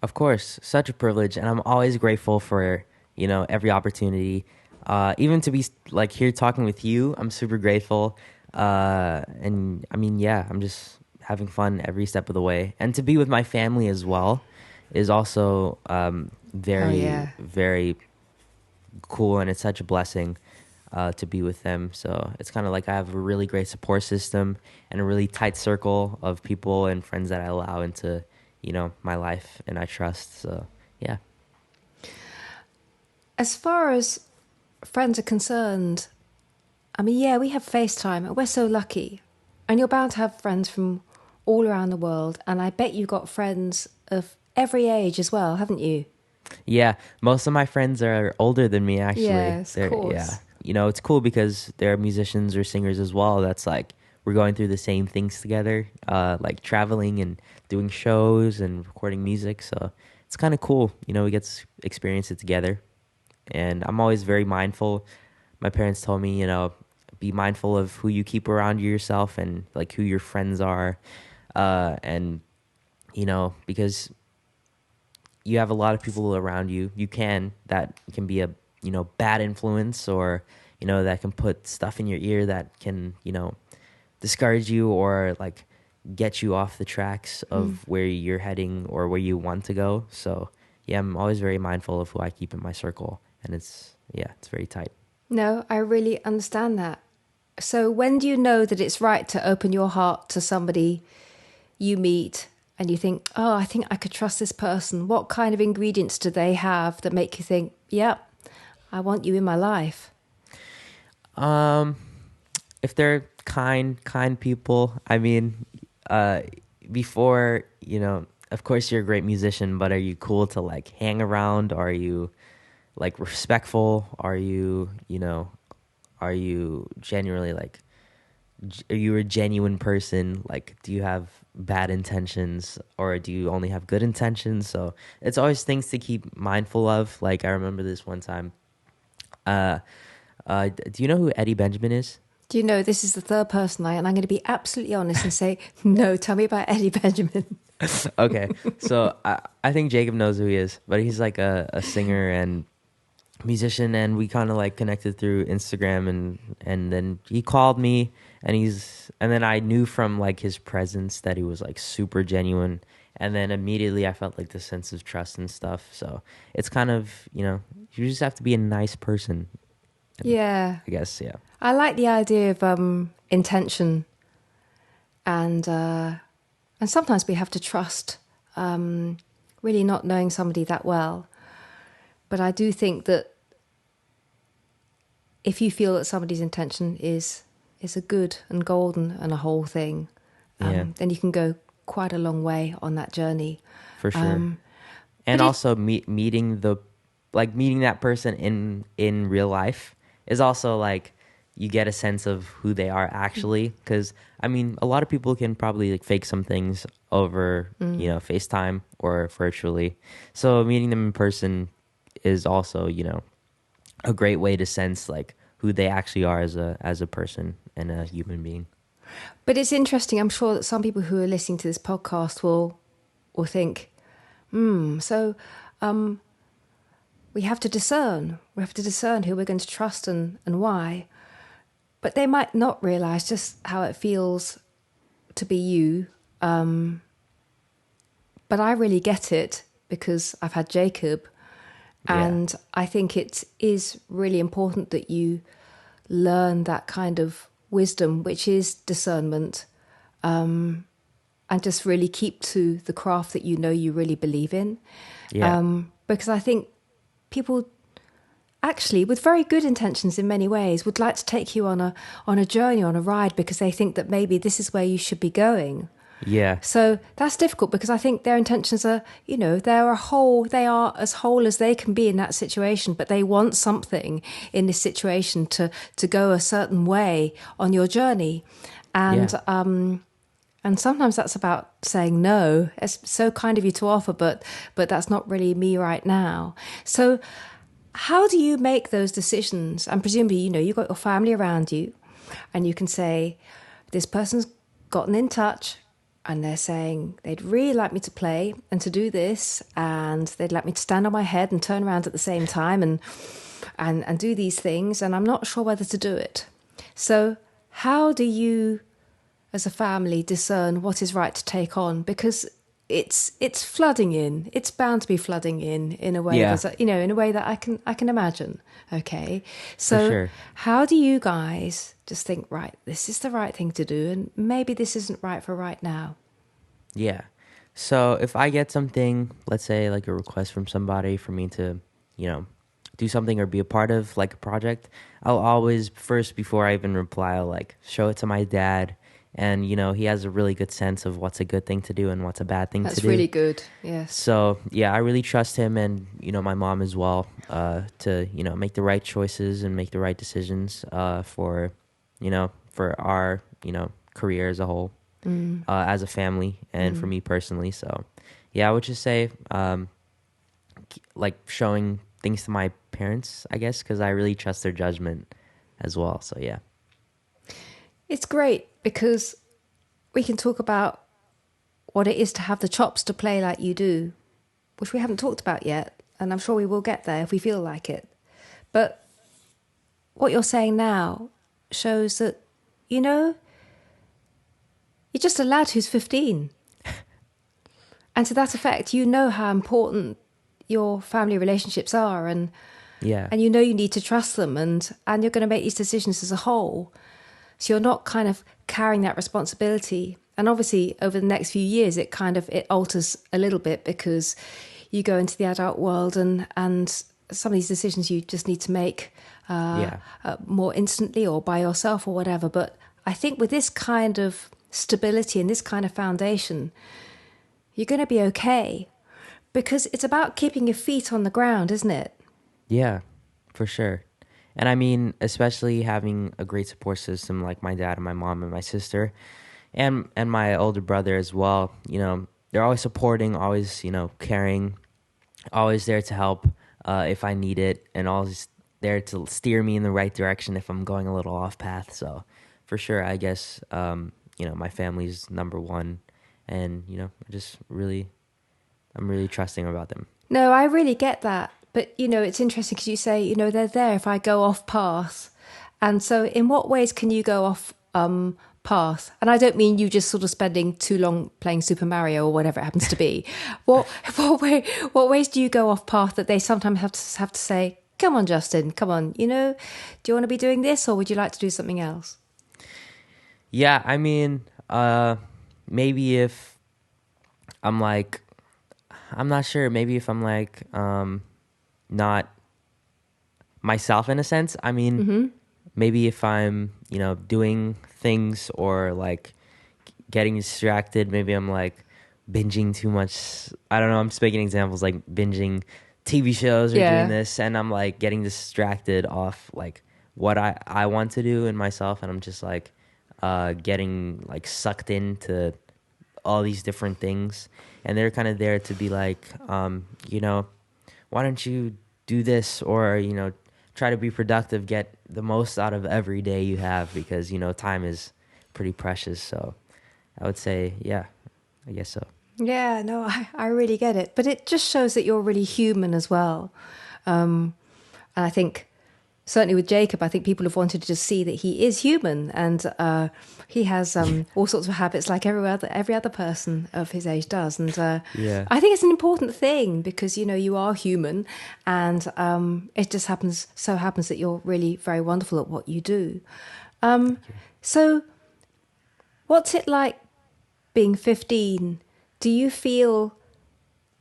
Of course, such a privilege, and I'm always grateful for every opportunity. Even to be like here talking with you, I'm super grateful. And I mean, yeah, I'm just having fun every step of the way. And to be with my family as well is also Oh very, yeah. very cool, and it's such a blessing to be with them. So it's kind of like I have a really great support system and a really tight circle of people and friends that I allow into, my life and I trust. So yeah. As far as friends are concerned, I mean, yeah, we have FaceTime and we're so lucky. And you're bound to have friends from all around the world. And I bet you've got friends of every age as well, haven't you? Yeah, most of my friends are older than me actually. Yes, of They're yeah. course. It's cool because they're musicians or singers as well. That's like we're going through the same things together, like traveling and doing shows and recording music. So it's kind of cool. We get to experience it together. And I'm always very mindful. My parents told me, be mindful of who you keep around yourself and like who your friends are. And because you have a lot of people around you. That can be a bad influence, or that can put stuff in your ear that can discourage you or like get you off the tracks of where you're heading or where you want to go. So yeah, I'm always very mindful of who I keep in my circle, and it's very tight. No, I really understand that. So when do you know that it's right to open your heart to somebody you meet and you think, oh, I think I could trust this person? What kind of ingredients do they have that make you think, yeah, I want you in my life? Um, if they're kind people, I mean, before, of course you're a great musician, but are you cool to like hang around? Are you like respectful? Are you genuinely like, are you a genuine person? Like, do you have bad intentions or do you only have good intentions? So it's always things to keep mindful of. Like, I remember this one time. Uh, do you know who Eddie Benjamin is? Do you know this is the third person and I'm going to be absolutely honest and say, no, tell me about Eddie Benjamin. Okay, so I think Jacob knows who he is, but he's like a singer and musician, and we kind of like connected through Instagram, and then he called me, and then I knew from like his presence that he was like super genuine, and then immediately I felt like the sense of trust and stuff. So it's kind of you just have to be a nice person, Yeah. I guess. Yeah. I like the idea of intention, and sometimes we have to trust, really not knowing somebody that well. But I do think that if you feel that somebody's intention is a good and golden and a whole thing, Yeah, then you can go quite a long way on that journey. for sure. But And also meeting that person in real life is also like you get a sense of who they are actually, because I mean a lot of people can probably like fake some things over FaceTime or virtually, so meeting them in person is also a great way to sense like who they actually are as a person and a human being. But it's interesting. I'm sure that some people who are listening to this podcast will think, so we have to discern. We have to discern who we're going to trust and why. But they might not realise just how it feels to be you. But I really get it because I've had Jacob. And I think it is really important that you learn that kind of wisdom, which is discernment, and just really keep to the craft that you really believe in. Yeah. Because I think people actually, with very good intentions in many ways, would like to take you on a journey, on a ride, because they think that maybe this is where you should be going. Yeah. So that's difficult because I think their intentions are, they are as whole as they can be in that situation, but they want something in this situation to go a certain way on your journey. And and sometimes that's about saying no. It's so kind of you to offer, but that's not really me right now. So how do you make those decisions? And presumably, you've got your family around you and you can say, this person's gotten in touch. and they're saying they'd really like me to play and to do this, and they'd like me to stand on my head and turn around at the same time and do these things, and I'm not sure whether to do it. So how do you, as a family, discern what is right to take on? Because it's flooding in. It's bound to be flooding in a way, Yeah. in a way that I can imagine. Okay, For so sure. how do you guys just think, right, this is the right thing to do, and maybe this isn't right for right now? Yeah. So if I get something, let's say like a request from somebody for me to, do something or be a part of like a project, I'll always first, before I even reply, I'll like show it to my dad. And, he has a really good sense of what's a good thing to do and what's a bad thing to That's do. really good. Yes. So yeah, I really trust him and, my mom as well, to, make the right choices and make the right decisions, for our, career as a whole. As a family and for me personally. So, yeah, I would just say, like showing things to my parents, I guess, because I really trust their judgment as well. So, yeah. It's great because we can talk about what it is to have the chops to play like you do, which we haven't talked about yet, and I'm sure we will get there if we feel like it. But what you're saying now shows that, you're just a lad who's 15. And to that effect, you know how important your family relationships are, and Yeah. you need to trust them, and you're going to make these decisions as a whole. So you're not kind of carrying that responsibility. And obviously, over the next few years, it alters a little bit because you go into the adult world, and some of these decisions you just need to make more instantly or by yourself or whatever. But I think with this kind of stability and this kind of foundation, you're going to be okay, because it's about keeping your feet on the ground, isn't it? Yeah, for sure. And I mean, especially having a great support system like my dad and my mom and my sister and my older brother as well, they're always supporting, always, caring, always there to help if I need it, and always there to steer me in the right direction if I'm going a little off path. So for sure, I guess, my family's number one, and, I'm really trusting about them. No, I really get that. But, it's interesting because you say, they're there if I go off path. And so in what ways can you go off path? And I don't mean you just sort of spending too long playing Super Mario or whatever it happens to be. What ways do you go off path that they sometimes have to say, come on, Justin, come on, do you want to be doing this, or would you like to do something else? Yeah, I mean, maybe if I'm like, I'm not sure, maybe if I'm like, not myself in a sense. I mean, maybe if I'm, doing things or like getting distracted, maybe I'm like binging too much. I don't know. I'm just making examples like binging TV shows or doing this, and I'm like getting distracted off like what I want to do in myself. And I'm just like, getting like sucked into all these different things. And they're kind of there to be like, why don't you do this, or, try to be productive, get the most out of every day you have, because, time is pretty precious. So I would say, yeah, I guess so. Yeah, no, I really get it. But it just shows that you're really human as well. And I think, certainly with Jacob, I think people have wanted to just see that he is human, and he has all sorts of habits like every other person of his age does. And I think it's an important thing because, you are human, and it just happens that you're really very wonderful at what you do. So what's it like being 15? Do you feel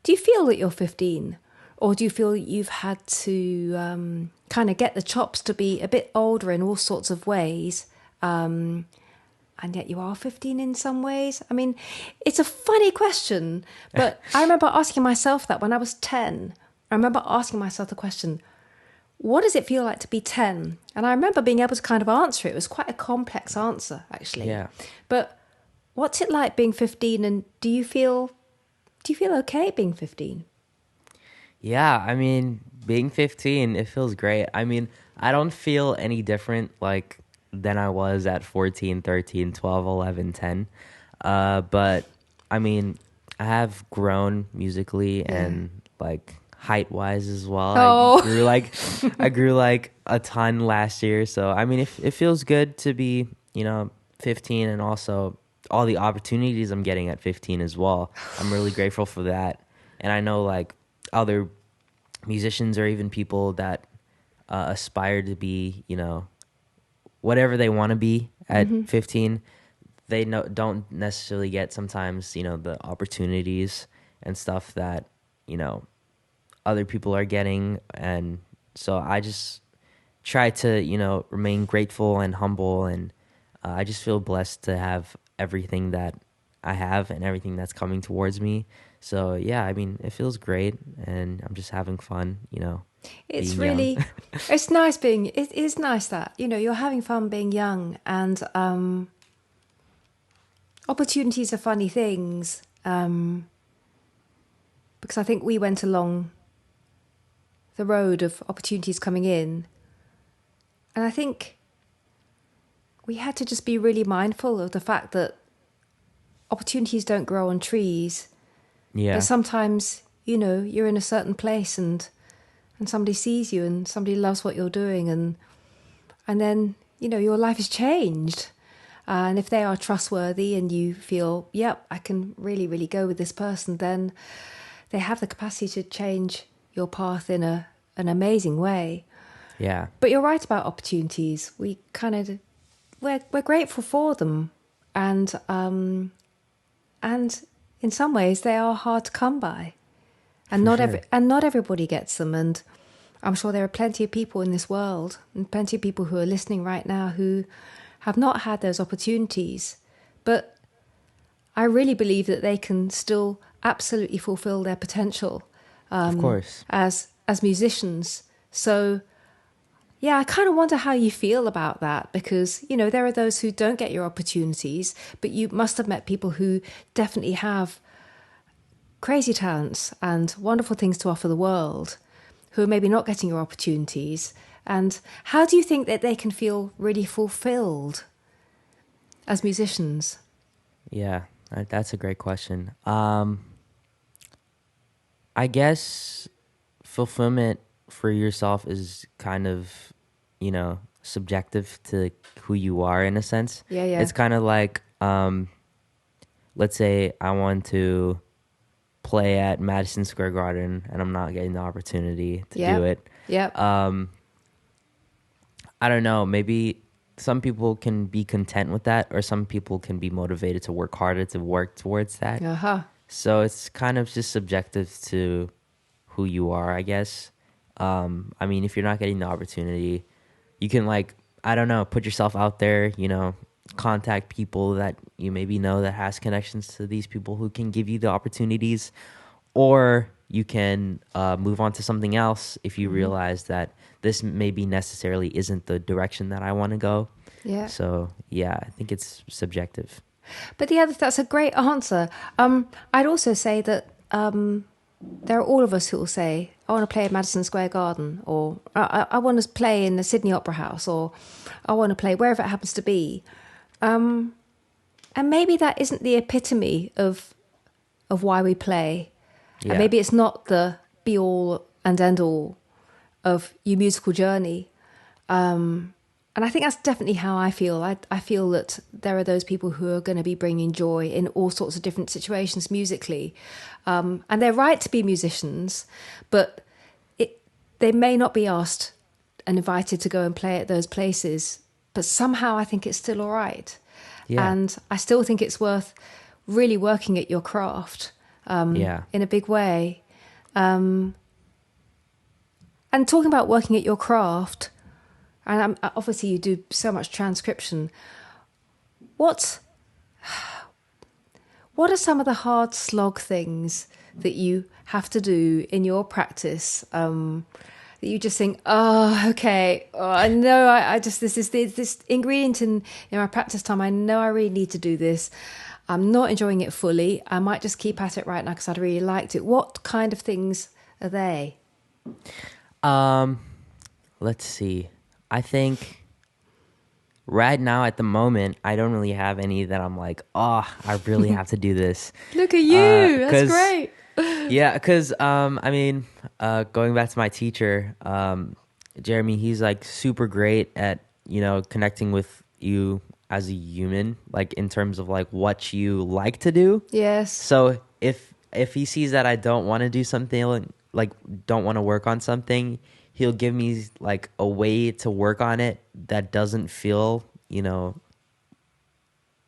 that you're 15? Or do you feel you've had to kind of get the chops to be a bit older in all sorts of ways, and yet you are 15 in some ways? I mean, it's a funny question, but I remember asking myself that when I was 10. I remember asking myself the question, what does it feel like to be 10? And I remember being able to kind of answer it. It was quite a complex answer, actually. Yeah. But what's it like being 15, and do you feel okay being 15? Yeah, I mean, being 15, it feels great. I mean, I don't feel any different like than I was at 14, 13, 12, 11, 10. But I mean, I have grown musically Yeah. and like height wise as well. Oh, I grew like a ton last year. So I mean, it feels good to be, 15, and also all the opportunities I'm getting at 15 as well. I'm really grateful for that. And I know like other musicians or even people that aspire to be, whatever they want to be at 15, they don't necessarily get sometimes, the opportunities and stuff that, you know, other people are getting. And so I just try to, remain grateful and humble. And I just feel blessed to have everything that I have and everything that's coming towards me. So yeah, I mean, it feels great, and I'm just having fun, it's being young. really, it's nice being, it is nice that, you're having fun being young and opportunities are funny things. Because I think we went along the road of opportunities coming in. And I think we had to just be really mindful of the fact that opportunities don't grow on trees. That Yeah, sometimes, you're in a certain place and somebody sees you and somebody loves what you're doing and then, your life is changed. And if they are trustworthy and you feel, yep, I can really, really go with this person, then they have the capacity to change your path in an amazing way. yeah, But you're right about opportunities. We're grateful for them, and in some ways they are hard to come by, and for sure. not everybody gets them. And I'm sure there are plenty of people in this world, and plenty of people who are listening right now who have not had those opportunities. But I really believe that they can still absolutely fulfill their potential Of course. as musicians. So yeah, I kind of wonder how you feel about that because, there are those who don't get your opportunities, but you must have met people who definitely have crazy talents and wonderful things to offer the world who are maybe not getting your opportunities. And how do you think that they can feel really fulfilled as musicians? Yeah, that's a great question. I guess fulfillment for yourself is kind of, subjective to who you are in a sense. Yeah, yeah. It's kind of like, let's say I want to play at Madison Square Garden and I'm not getting the opportunity to do Yep. it. Yep. I don't know, maybe some people can be content with that, or some people can be motivated to work harder to work towards that. Uh-huh. So it's kind of just subjective to who you are, I guess. I mean, if you're not getting the opportunity, you can like, I don't know, put yourself out there, contact people that you maybe know that has connections to these people who can give you the opportunities, or you can move on to something else if you realize that this maybe necessarily isn't the direction that I want to go. Yeah. So yeah, I think it's subjective. But that's a great answer. I'd also say that there are all of us who will say, I want to play at Madison Square Garden, or I want to play in the Sydney Opera House, or I want to play wherever it happens to be. And maybe that isn't the epitome of why we play. And Yeah. maybe it's not the be all and end all of your musical journey. And I think that's definitely how I feel. I feel that there are those people who are going to be bringing joy in all sorts of different situations musically. And they're right to be musicians, but they may not be asked and invited to go and play at those places. But somehow I think it's still all right. Yeah. And I still think it's worth really working at your craft Yeah. in a big way. And talking about working at your craft, and obviously you do so much transcription. What are some of the hard slog things that you have to do in your practice that you just think, oh, okay, oh, I know I just this is this ingredient in my practice time. I know I really need to do this. I'm not enjoying it fully. I might just keep at it right now because I'd really liked it. What kind of things are they? Let's see. I think right now at the moment, I don't really have any that I'm like, oh, I really have to do this. Look at you. That's Cause great. yeah, cause I mean, going back to my teacher, Jeremy, he's like super great at, connecting with you as a human, like in terms of like what you like to do. Yes. So if he sees that I don't want to do something, like don't want to work on something, he'll give me like a way to work on it that doesn't feel,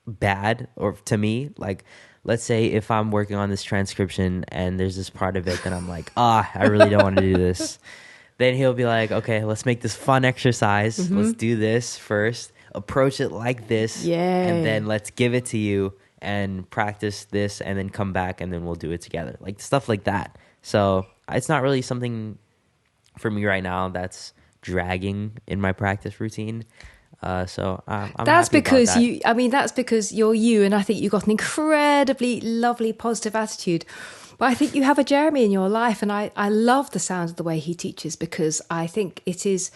bad or to me. Like let's say if I'm working on this transcription and there's this part of it that I'm like, I really don't want to do this. Then he'll be like, okay, let's make this fun exercise. Let's do this first. Approach it like this. And then Yay. let's give it to you and practice this and then come back and then we'll do it together. Like stuff like that. So it's not really something for me right now that's dragging in my practice routine. So I'm That's happy about because that. that's because you're you, and I think you've got an incredibly lovely, positive attitude. But I think you have a Jeremy in your life, and I love the sound of the way he teaches, because I think it is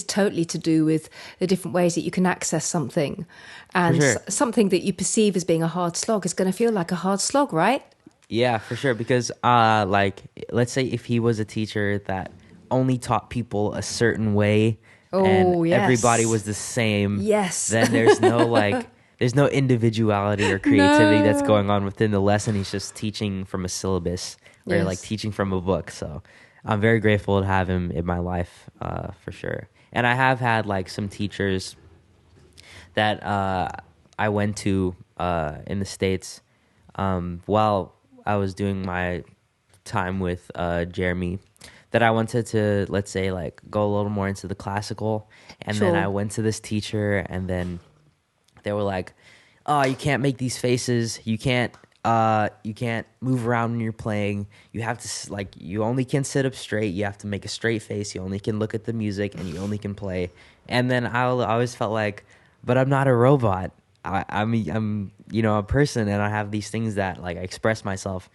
totally to do with the different ways that you can access something, and sure. something that you perceive as being a hard slog is going to feel like a hard slog, right? Yeah, for sure. Because, like, let's say if he was a teacher that only taught people a certain way, and Oh, everybody yes. was the same, Yes. then there's no like, there's no individuality or creativity that's No. going on within the lesson. He's just teaching from a syllabus or like Yes. teaching from a book. So, I'm very grateful to have him in my life, for sure. And I have had like some teachers that I went to in the States while I was doing my time with Jeremy, that I wanted to, let's say, like go a little more into the classical. And then I Sure. went to this teacher and then they were like, oh, you can't make these faces. You can't move around when you're playing. You have to like, you only can sit up straight. You have to make a straight face. You only can look at the music and you only can play. And then I always felt like, but I'm not a robot. I'm a person, and I have these things that like I express myself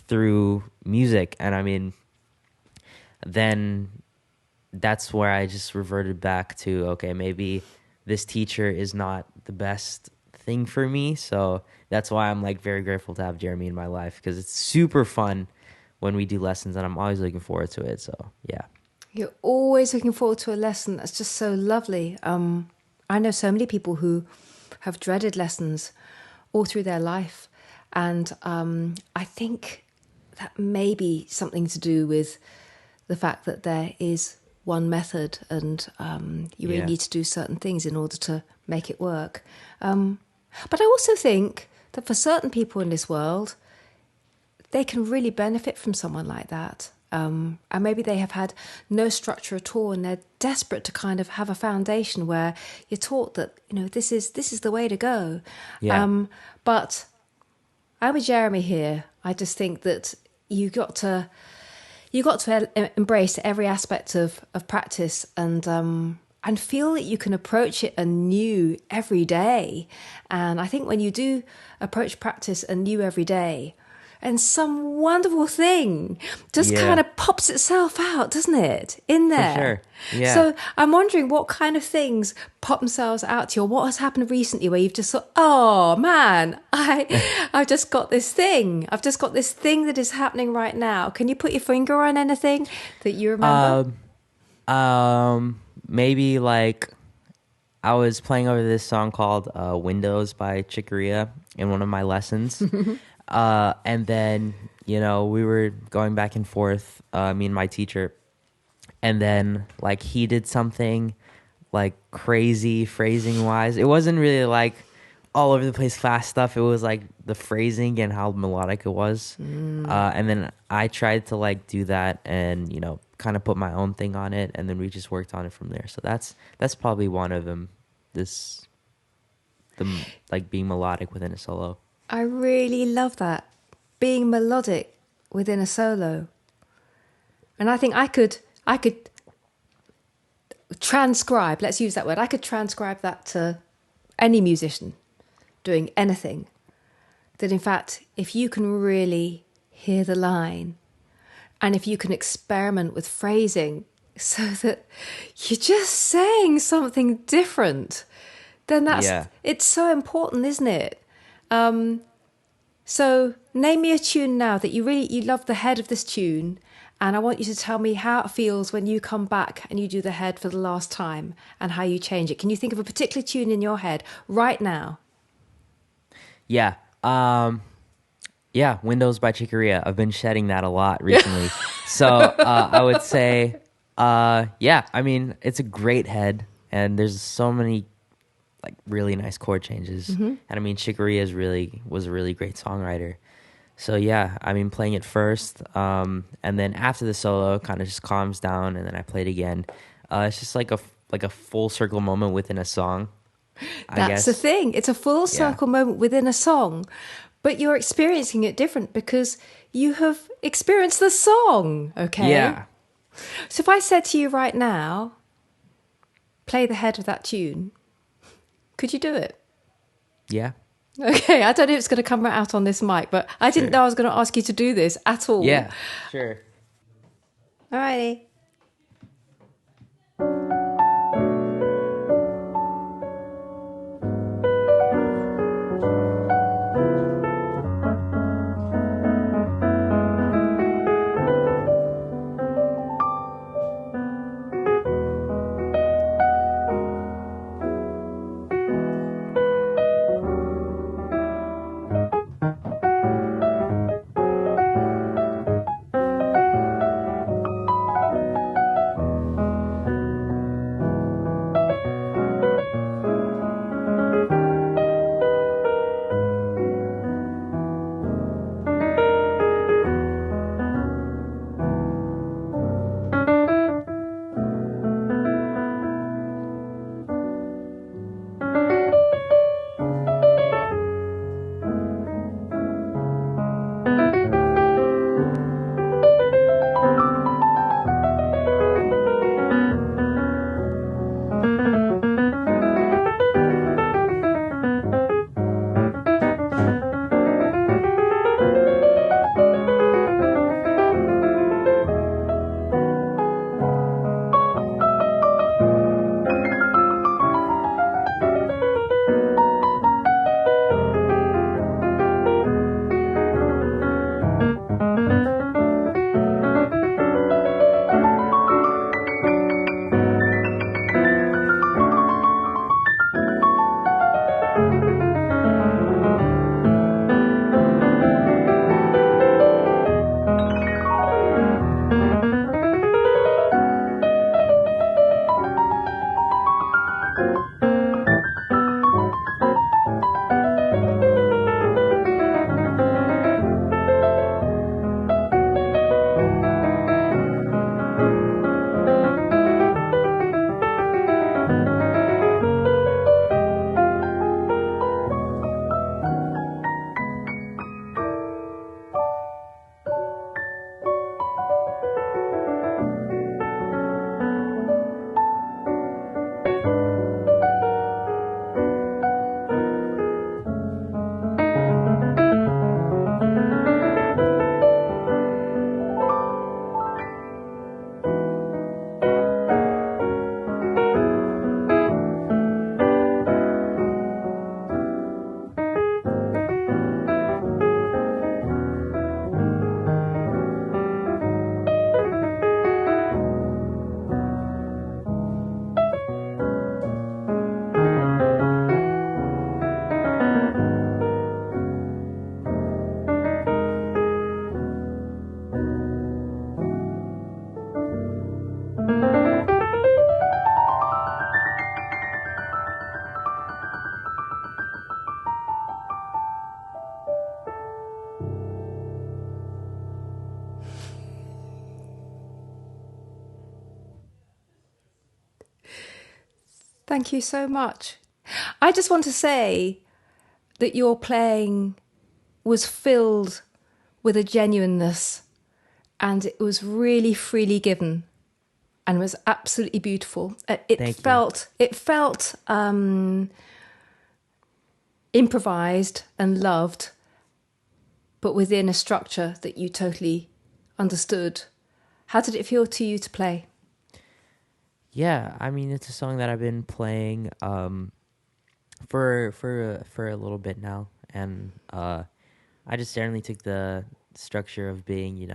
through music. And I mean, then that's where I just reverted back to, okay, maybe this teacher is not the best thing for me. So that's why I'm like very grateful to have Jeremy in my life, because it's super fun when we do lessons and I'm always looking forward to it. So yeah. You're always looking forward to a lesson. That's just so lovely. I know so many people who have dreaded lessons all through their life. And I think that may be something to do with the fact that there is one method, and you really Yeah. need to do certain things in order to make it work. But I also think that for certain people in this world, they can really benefit from someone like that. And maybe they have had no structure at all, and they're desperate to kind of have a foundation where you're taught that, this is the way to go. Yeah. But I'm with Jeremy here. I just think that you got to embrace every aspect of practice, and feel that you can approach it anew every day. And I think when you do approach practice anew every day, and some wonderful thing just Yeah. kind of pops itself out, doesn't it, in there? sure. Yeah. So I'm wondering what kind of things pop themselves out to you, or what has happened recently where you've just thought, oh man, I've just got this thing. I've just got this thing that is happening right now. Can you put your finger on anything that you remember? Maybe like I was playing over this song called Windows by Chick Corea in one of my lessons. And then, we were going back and forth, me and my teacher. And then like he did something like crazy phrasing wise. It wasn't really like all over the place fast stuff. It was like the phrasing and how melodic it was. And then I tried to like do that and, kind of put my own thing on it. And then we just worked on it from there. So that's probably one of them. Like being melodic within a solo. I really love that. Being melodic within a solo. And I think I could transcribe, let's use that word. I could transcribe that to any musician doing anything. That in fact, if you can really hear the line, and if you can experiment with phrasing so that you're just saying something different, then Yeah. it's so important, isn't it? So name me a tune now that you love the head of this tune, and I want you to tell me how it feels when you come back and you do the head for the last time and how you change it. Can you think of a particular tune in your head right now? Yeah. Yeah, Windows by Chick Corea. I've been shedding that a lot recently. So I would say, yeah, I mean, it's a great head, and there's so many like really nice chord changes. And I mean, Chick Corea was a really great songwriter. So yeah, I mean, playing it first, and then after the solo, kind of just calms down, and then I play it again. It's just like a full circle moment within a song, I That's the guess. thing. It's a full Yeah. circle moment within a song, but you're experiencing it different because you have experienced the song, okay? Yeah. So if I said to you right now, play the head of that tune, could you do it? Yeah. Okay, I don't know if it's going to come out on this mic, but I didn't Sure. know I was going to ask you to do this at all. Yeah. Sure. Alrighty. Thank you so much. I just want to say that your playing was filled with a genuineness and it was really freely given and was absolutely beautiful. Thank you. It felt improvised and loved, but within a structure that you totally understood. How did it feel to you to play? Yeah, I mean, it's a song that I've been playing For a little bit now, and I just generally took the structure of being,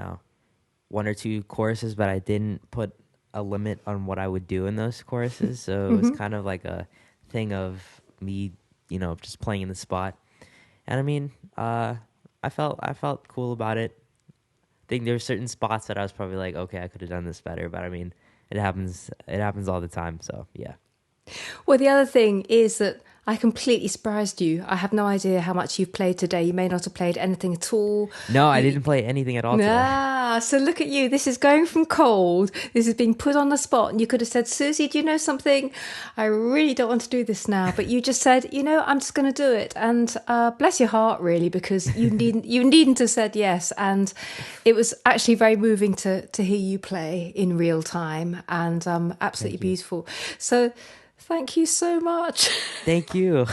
one or two choruses, but I didn't put a limit on what I would do in those choruses. So it was kind of like a thing of me, just playing in the spot. And I mean, I felt cool about it. I think there were certain spots that I was probably like, okay, I could have done this better, but I mean, it happens all the time. So yeah. Well, the other thing is that I completely surprised you. I have no idea how much you've played today. You may not have played anything at all. No, I didn't play anything at all today. So look at you. This is going from cold. This is being put on the spot. And you could have said, Suzie, do you know something? I really don't want to do this now. But you just said, I'm just going to do it. And bless your heart, really, because you needn't have said yes. And it was actually very moving to hear you play in real time, and absolutely beautiful. So thank you so much. Thank you.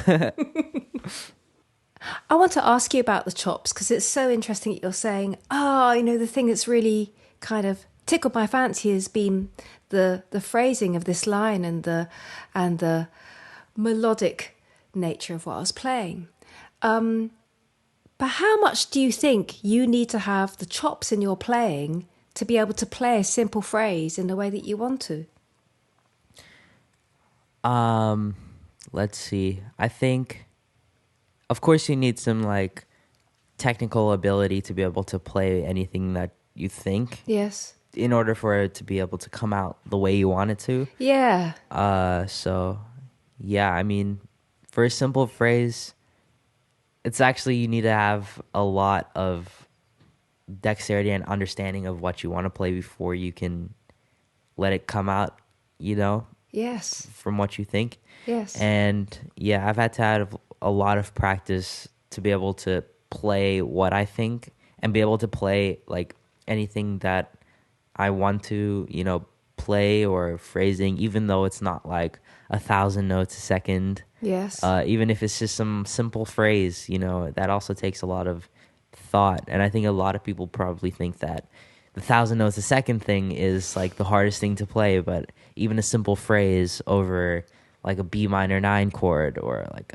I want to ask you about the chops, because it's so interesting that you're saying, the thing that's really kind of tickled my fancy has been the phrasing of this line and the melodic nature of what I was playing. But how much do you think you need to have the chops in your playing to be able to play a simple phrase in the way that you want to? Let's see. I think, of course, you need some like technical ability to be able to play anything that you think. Yes. In order for it to be able to come out the way you want it to. Yeah. So yeah, I mean, for a simple phrase, it's actually, you need to have a lot of dexterity and understanding of what you want to play before you can let it come out, Yes. from what you think. Yes. And yeah, I've had to have a lot of practice to be able to play what I think and be able to play like anything that I want to, play, or phrasing, even though it's not like 1,000 notes a second. Yes. Even if it's just some simple phrase, that also takes a lot of thought. And I think a lot of people probably think that the 1,000 notes a second thing is like the hardest thing to play, but even a simple phrase over like a B minor 9 chord, or like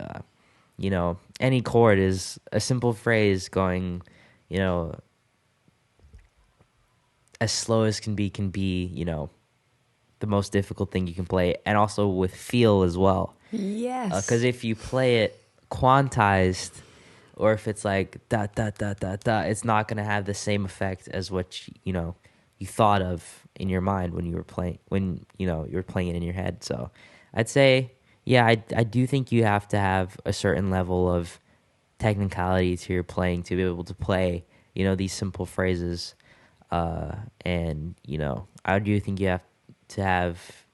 any chord, is a simple phrase going, as slow as can be, the most difficult thing you can play, and also with feel as well. Yes. Because if you play it quantized, or if it's like da da da da da, it's not gonna have the same effect as what you thought of in your mind when you were playing, you were playing it in your head. So I'd say, yeah, I do think you have to have a certain level of technicality to your playing to be able to play, these simple phrases. And I do think you have to have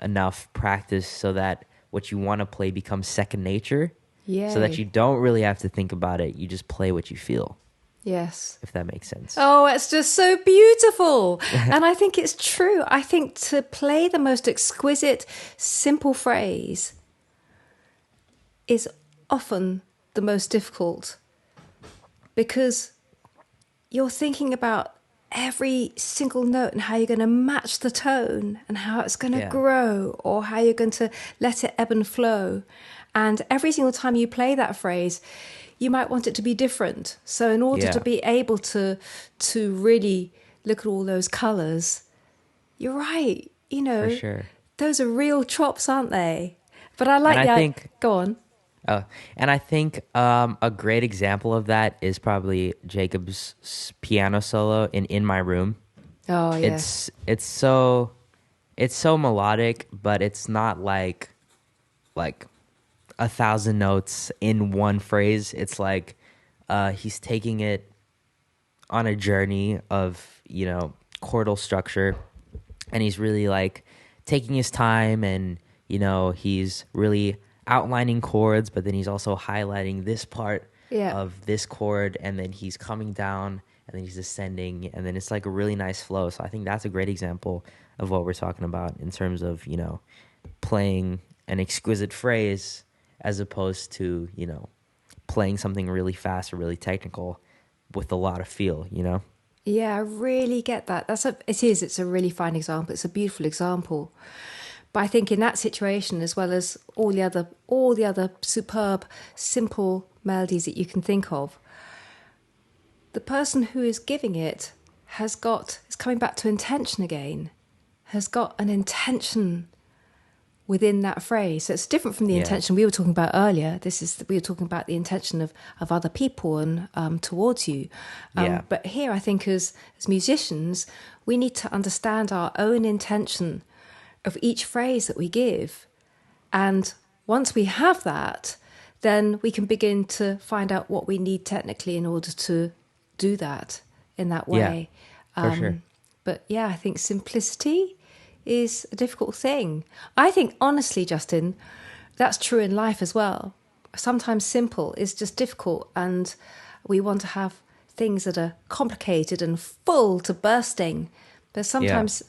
enough practice so that what you want to play becomes second nature. Yay. So that you don't really have to think about it. You just play what you feel. Yes. If that makes sense. Oh, it's just so beautiful. And I think it's true. I think to play the most exquisite, simple phrase is often the most difficult, because you're thinking about every single note and how you're going to match the tone and how it's going to grow, or how you're going to let it ebb and flow. And every single time you play that phrase, you might want it to be different. So in order to be able to really look at all those colors, you're right. For sure. Those are real chops, aren't they? But I like go on. Oh, and I think a great example of that is probably Jacob's piano solo in My Room. Oh, yes. It's so melodic, but it's not like 1,000 notes in one phrase. It's like he's taking it on a journey of chordal structure, and he's really like taking his time, and he's really outlining chords, but then he's also highlighting this part of this chord, and then he's coming down, and then he's ascending, and then it's like a really nice flow. So I think that's a great example of what we're talking about in terms of playing an exquisite phrase as opposed to playing something really fast or really technical with a lot of feel. Yeah, I really get that. It's a really fine example. It's a beautiful example. But I think in that situation, as well as all the other superb, simple melodies that you can think of, the person who is giving it is coming back to intention again, has got an intention within that phrase. So it's different from the intention we were talking about earlier. We were talking about the intention of other people and towards you. But here, I think as musicians, we need to understand our own intention of each phrase that we give. And once we have that, then we can begin to find out what we need technically in order to do that in that way. For sure. But yeah, I think simplicity is a difficult thing. I think, honestly, Justin, that's true in life as well. Sometimes simple is just difficult, and we want to have things that are complicated and full to bursting. But sometimes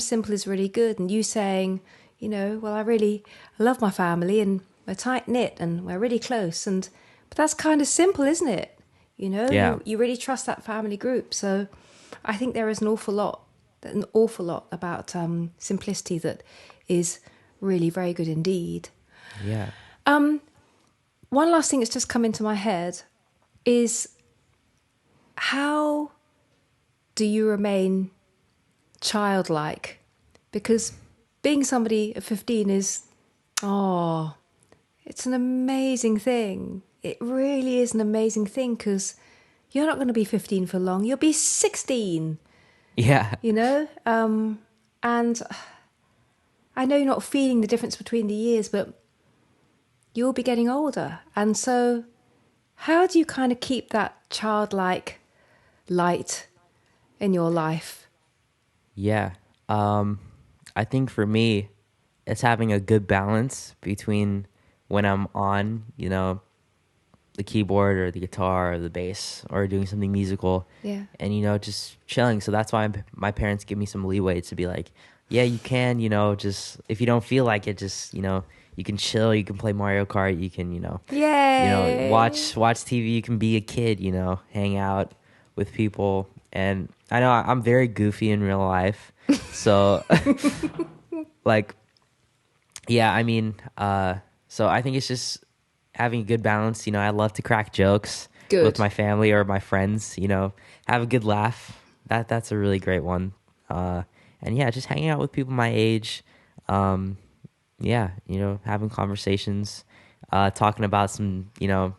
simple is really good. And you saying, well, I love my family and we're tight knit and we're really close. But that's kind of simple, isn't it? You really trust that family group. So I think there is an awful lot about simplicity that is really very good indeed. Yeah. One last thing that's just come into my head is, how do you remain childlike? Because being somebody at 15 is, it's an amazing thing. It really is an amazing thing, because you're not going to be 15 for long. You'll be 16. Yeah. And I know you're not feeling the difference between the years, but you'll be getting older. And so how do you kind of keep that childlike light in your life? Yeah. I think for me, it's having a good balance between when I'm on, the keyboard or the guitar or the bass or doing something musical, and just chilling. So that's why my parents give me some leeway to be like, yeah, you can, just if you don't feel like it, just you can chill, you can play Mario Kart, you can watch TV, you can be a kid, hang out with people. And I know I'm very goofy in real life, so so I think it's just having a good balance. I love to crack jokes with my family or my friends, have a good laugh. That's a really great one. And just hanging out with people my age. Having conversations, talking about some,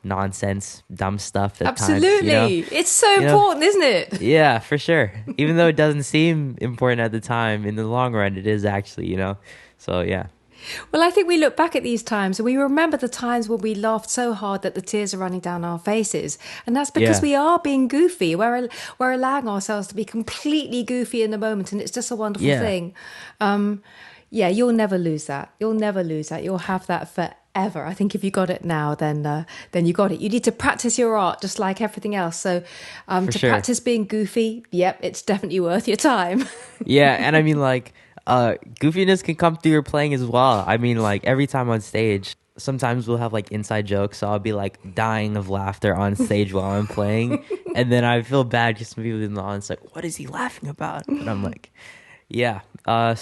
nonsense, dumb stuff. Absolutely. It's so important, isn't it? Yeah, for sure. Even though it doesn't seem important at the time, in the long run, it is actually, So, yeah. Well, I think we look back at these times and we remember the times when we laughed so hard that the tears are running down our faces. And that's because we are being goofy. We're allowing ourselves to be completely goofy in the moment. And it's just a wonderful thing. You'll never lose that. You'll never lose that. You'll have that forever. I think if you got it now, then you got it. You need to practice your art just like everything else. So practice being goofy, it's definitely worth your time. Yeah, and I mean, goofiness can come through your playing as well. I mean, every time on stage, sometimes we'll have inside jokes, so I'll be dying of laughter on stage while I'm playing, and then I feel bad because some people in the audience what is he laughing about? And I'm I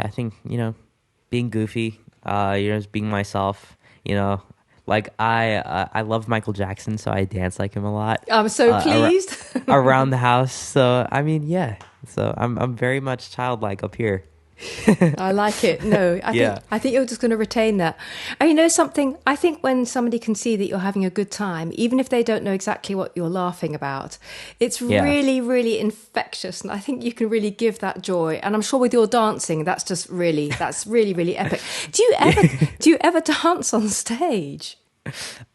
think being goofy, just being myself, I love Michael Jackson, so I dance like him a lot. I'm so pleased. Around the house. So I mean, so I'm very much childlike up here. I like it. No, I think you're just going to retain that. And something, I think when somebody can see that you're having a good time, even if they don't know exactly what you're laughing about, it's really, really infectious. And I think you can really give that joy. And I'm sure with your dancing, that's really, really epic. Do you ever dance on stage?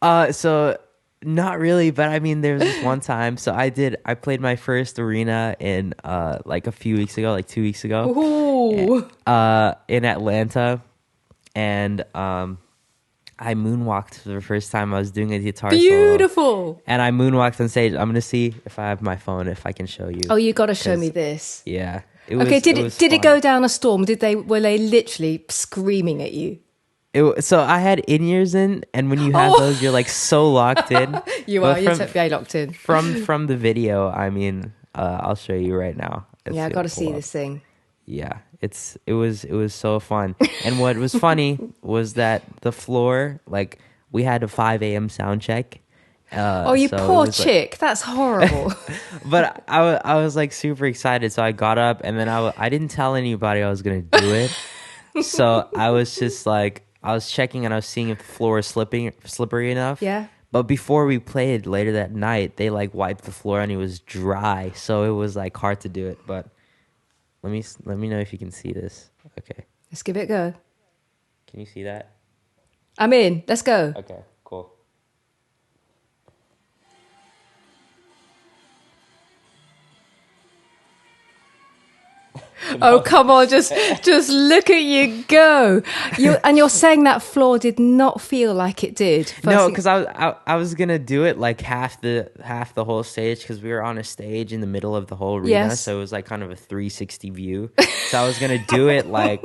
So not really, but I mean, there was this one time. So I played my first arena in a few weeks ago, 2 weeks ago. Ooh. In Atlanta, and I moonwalked for the first time. I was doing a guitar Beautiful. Solo, and I moonwalked on stage. I'm gonna see if I have my phone, if I can show you. Oh, you got to show me this. Yeah. Did it go down a storm? Were they literally screaming at you? So I had in-ears in, and when you have those, you're so locked in. You're very locked in. From the video, I mean, I'll show you right now. I got to see this thing. Yeah, it was so fun. And what was funny was that the floor, like, we had a 5 a.m. sound check. Oh, you so poor it was, like, chick. That's horrible. but I was like super excited, so I got up and then I didn't tell anybody I was gonna do it. So I was just like, I was checking and I was seeing if the floor is slippery enough. Yeah. But before we played later that night, they like wiped the floor and it was dry, so it was like hard to do it. But let me know if you can see this. Okay. Let's give it a go. Can you see that? I'm in. Let's go. Okay, cool. Oh, come on, just look at you go. You're saying that floor did not feel like it did. No, because I was gonna do it like half the whole stage, because we were on a stage in the middle of the whole arena, Yes. so it was like kind of a 360 view. So I was gonna do it like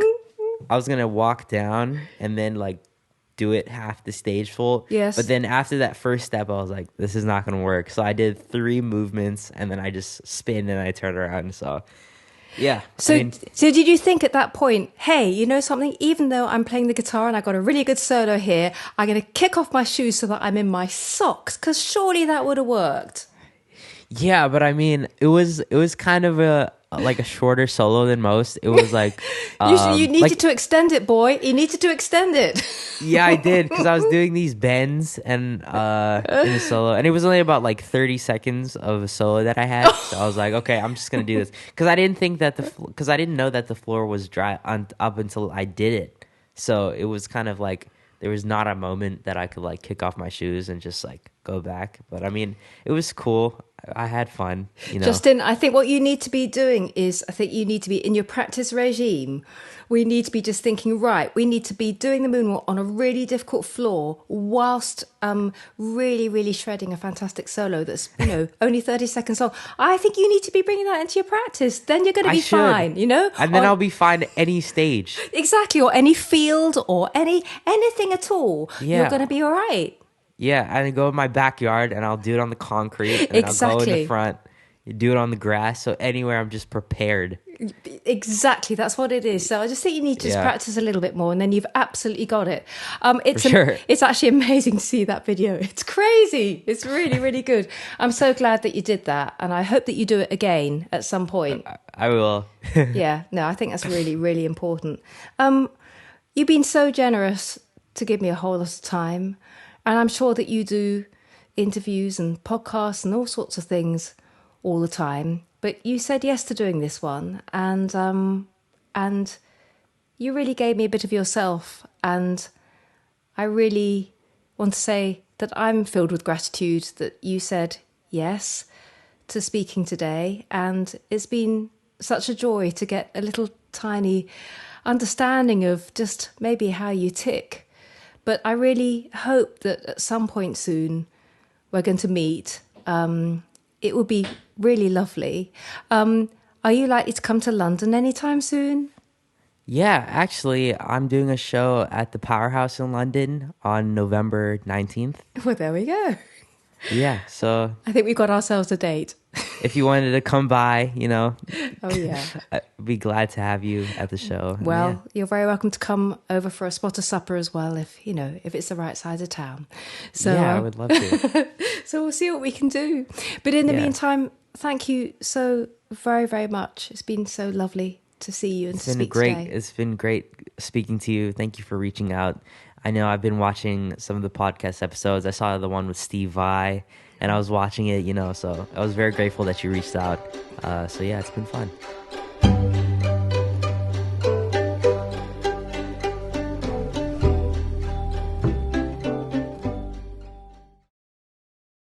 I was gonna walk down and then like do it half the stage full. Yes. But then after that first step, I was like, this is not gonna work. So I did 3 movements and then I just spin and I turn around. So yeah. So did you think at that point, hey, you know something? Even though I'm playing the guitar and I got a really good solo here, I'm going to kick off my shoes so that I'm in my socks? Because surely that would have worked. Yeah, but I mean, it was kind of a shorter solo than most. It was like You needed to extend it, boy. You needed to extend it. Yeah, I did, because I was doing these bends and in the solo, and it was only about like 30 seconds of a solo that I had. So I was like, okay, I'm just gonna do this, because I didn't know that the floor was dry up until I did it. So it was kind of like there was not a moment that I could like kick off my shoes and just like go back. But I mean, it was cool. I had fun, you know. Justin, I think what you need to be doing is, I think you need to be in your practice regime. We need to be just thinking, right, we need to be doing the moonwalk on a really difficult floor whilst really, really shredding a fantastic solo that's, you know, only 30 seconds long. I think you need to be bringing that into your practice. Then you're going to be fine, you know? And then I'll be fine at any stage. Exactly, or any field or anything at all. Yeah. You're going to be all right. Yeah, and I go in my backyard and I'll do it on the concrete. And I'll go in the front, you do it on the grass. So anywhere, I'm just prepared. Exactly, that's what it is. So I just think you need to just practice a little bit more, and then you've absolutely got it. It's actually amazing to see that video. It's crazy. It's really, really good. I'm so glad that you did that, and I hope that you do it again at some point. I will. Yeah, no, I think that's really, really important. You've been so generous to give me a whole lot of time, and I'm sure that you do interviews and podcasts and all sorts of things all the time. But you said yes to doing this one, and you really gave me a bit of yourself, and I really want to say that I'm filled with gratitude that you said yes to speaking today, and it's been such a joy to get a little tiny understanding of just maybe how you tick. But I really hope that at some point soon we're going to meet. It would be really lovely. Are you likely to come to London anytime soon? Yeah, actually, I'm doing a show at the Powerhouse in London on November 19th. Well, there we go. Yeah, so I think we've got ourselves a date. if you wanted to come by, you know, oh yeah, I'd be glad to have you at the show. Well, you're very welcome to come over for a spot of supper as well, if it's the right side of town. So yeah, I would love to. So we'll see what we can do. But in the meantime, thank you so very, very much. It's been so lovely to see you and to speak today. It's been great speaking to you. Thank you for reaching out. I know I've been watching some of the podcast episodes. I saw the one with Steve Vai, and I was watching it, so I was very grateful that you reached out. So yeah, it's been fun.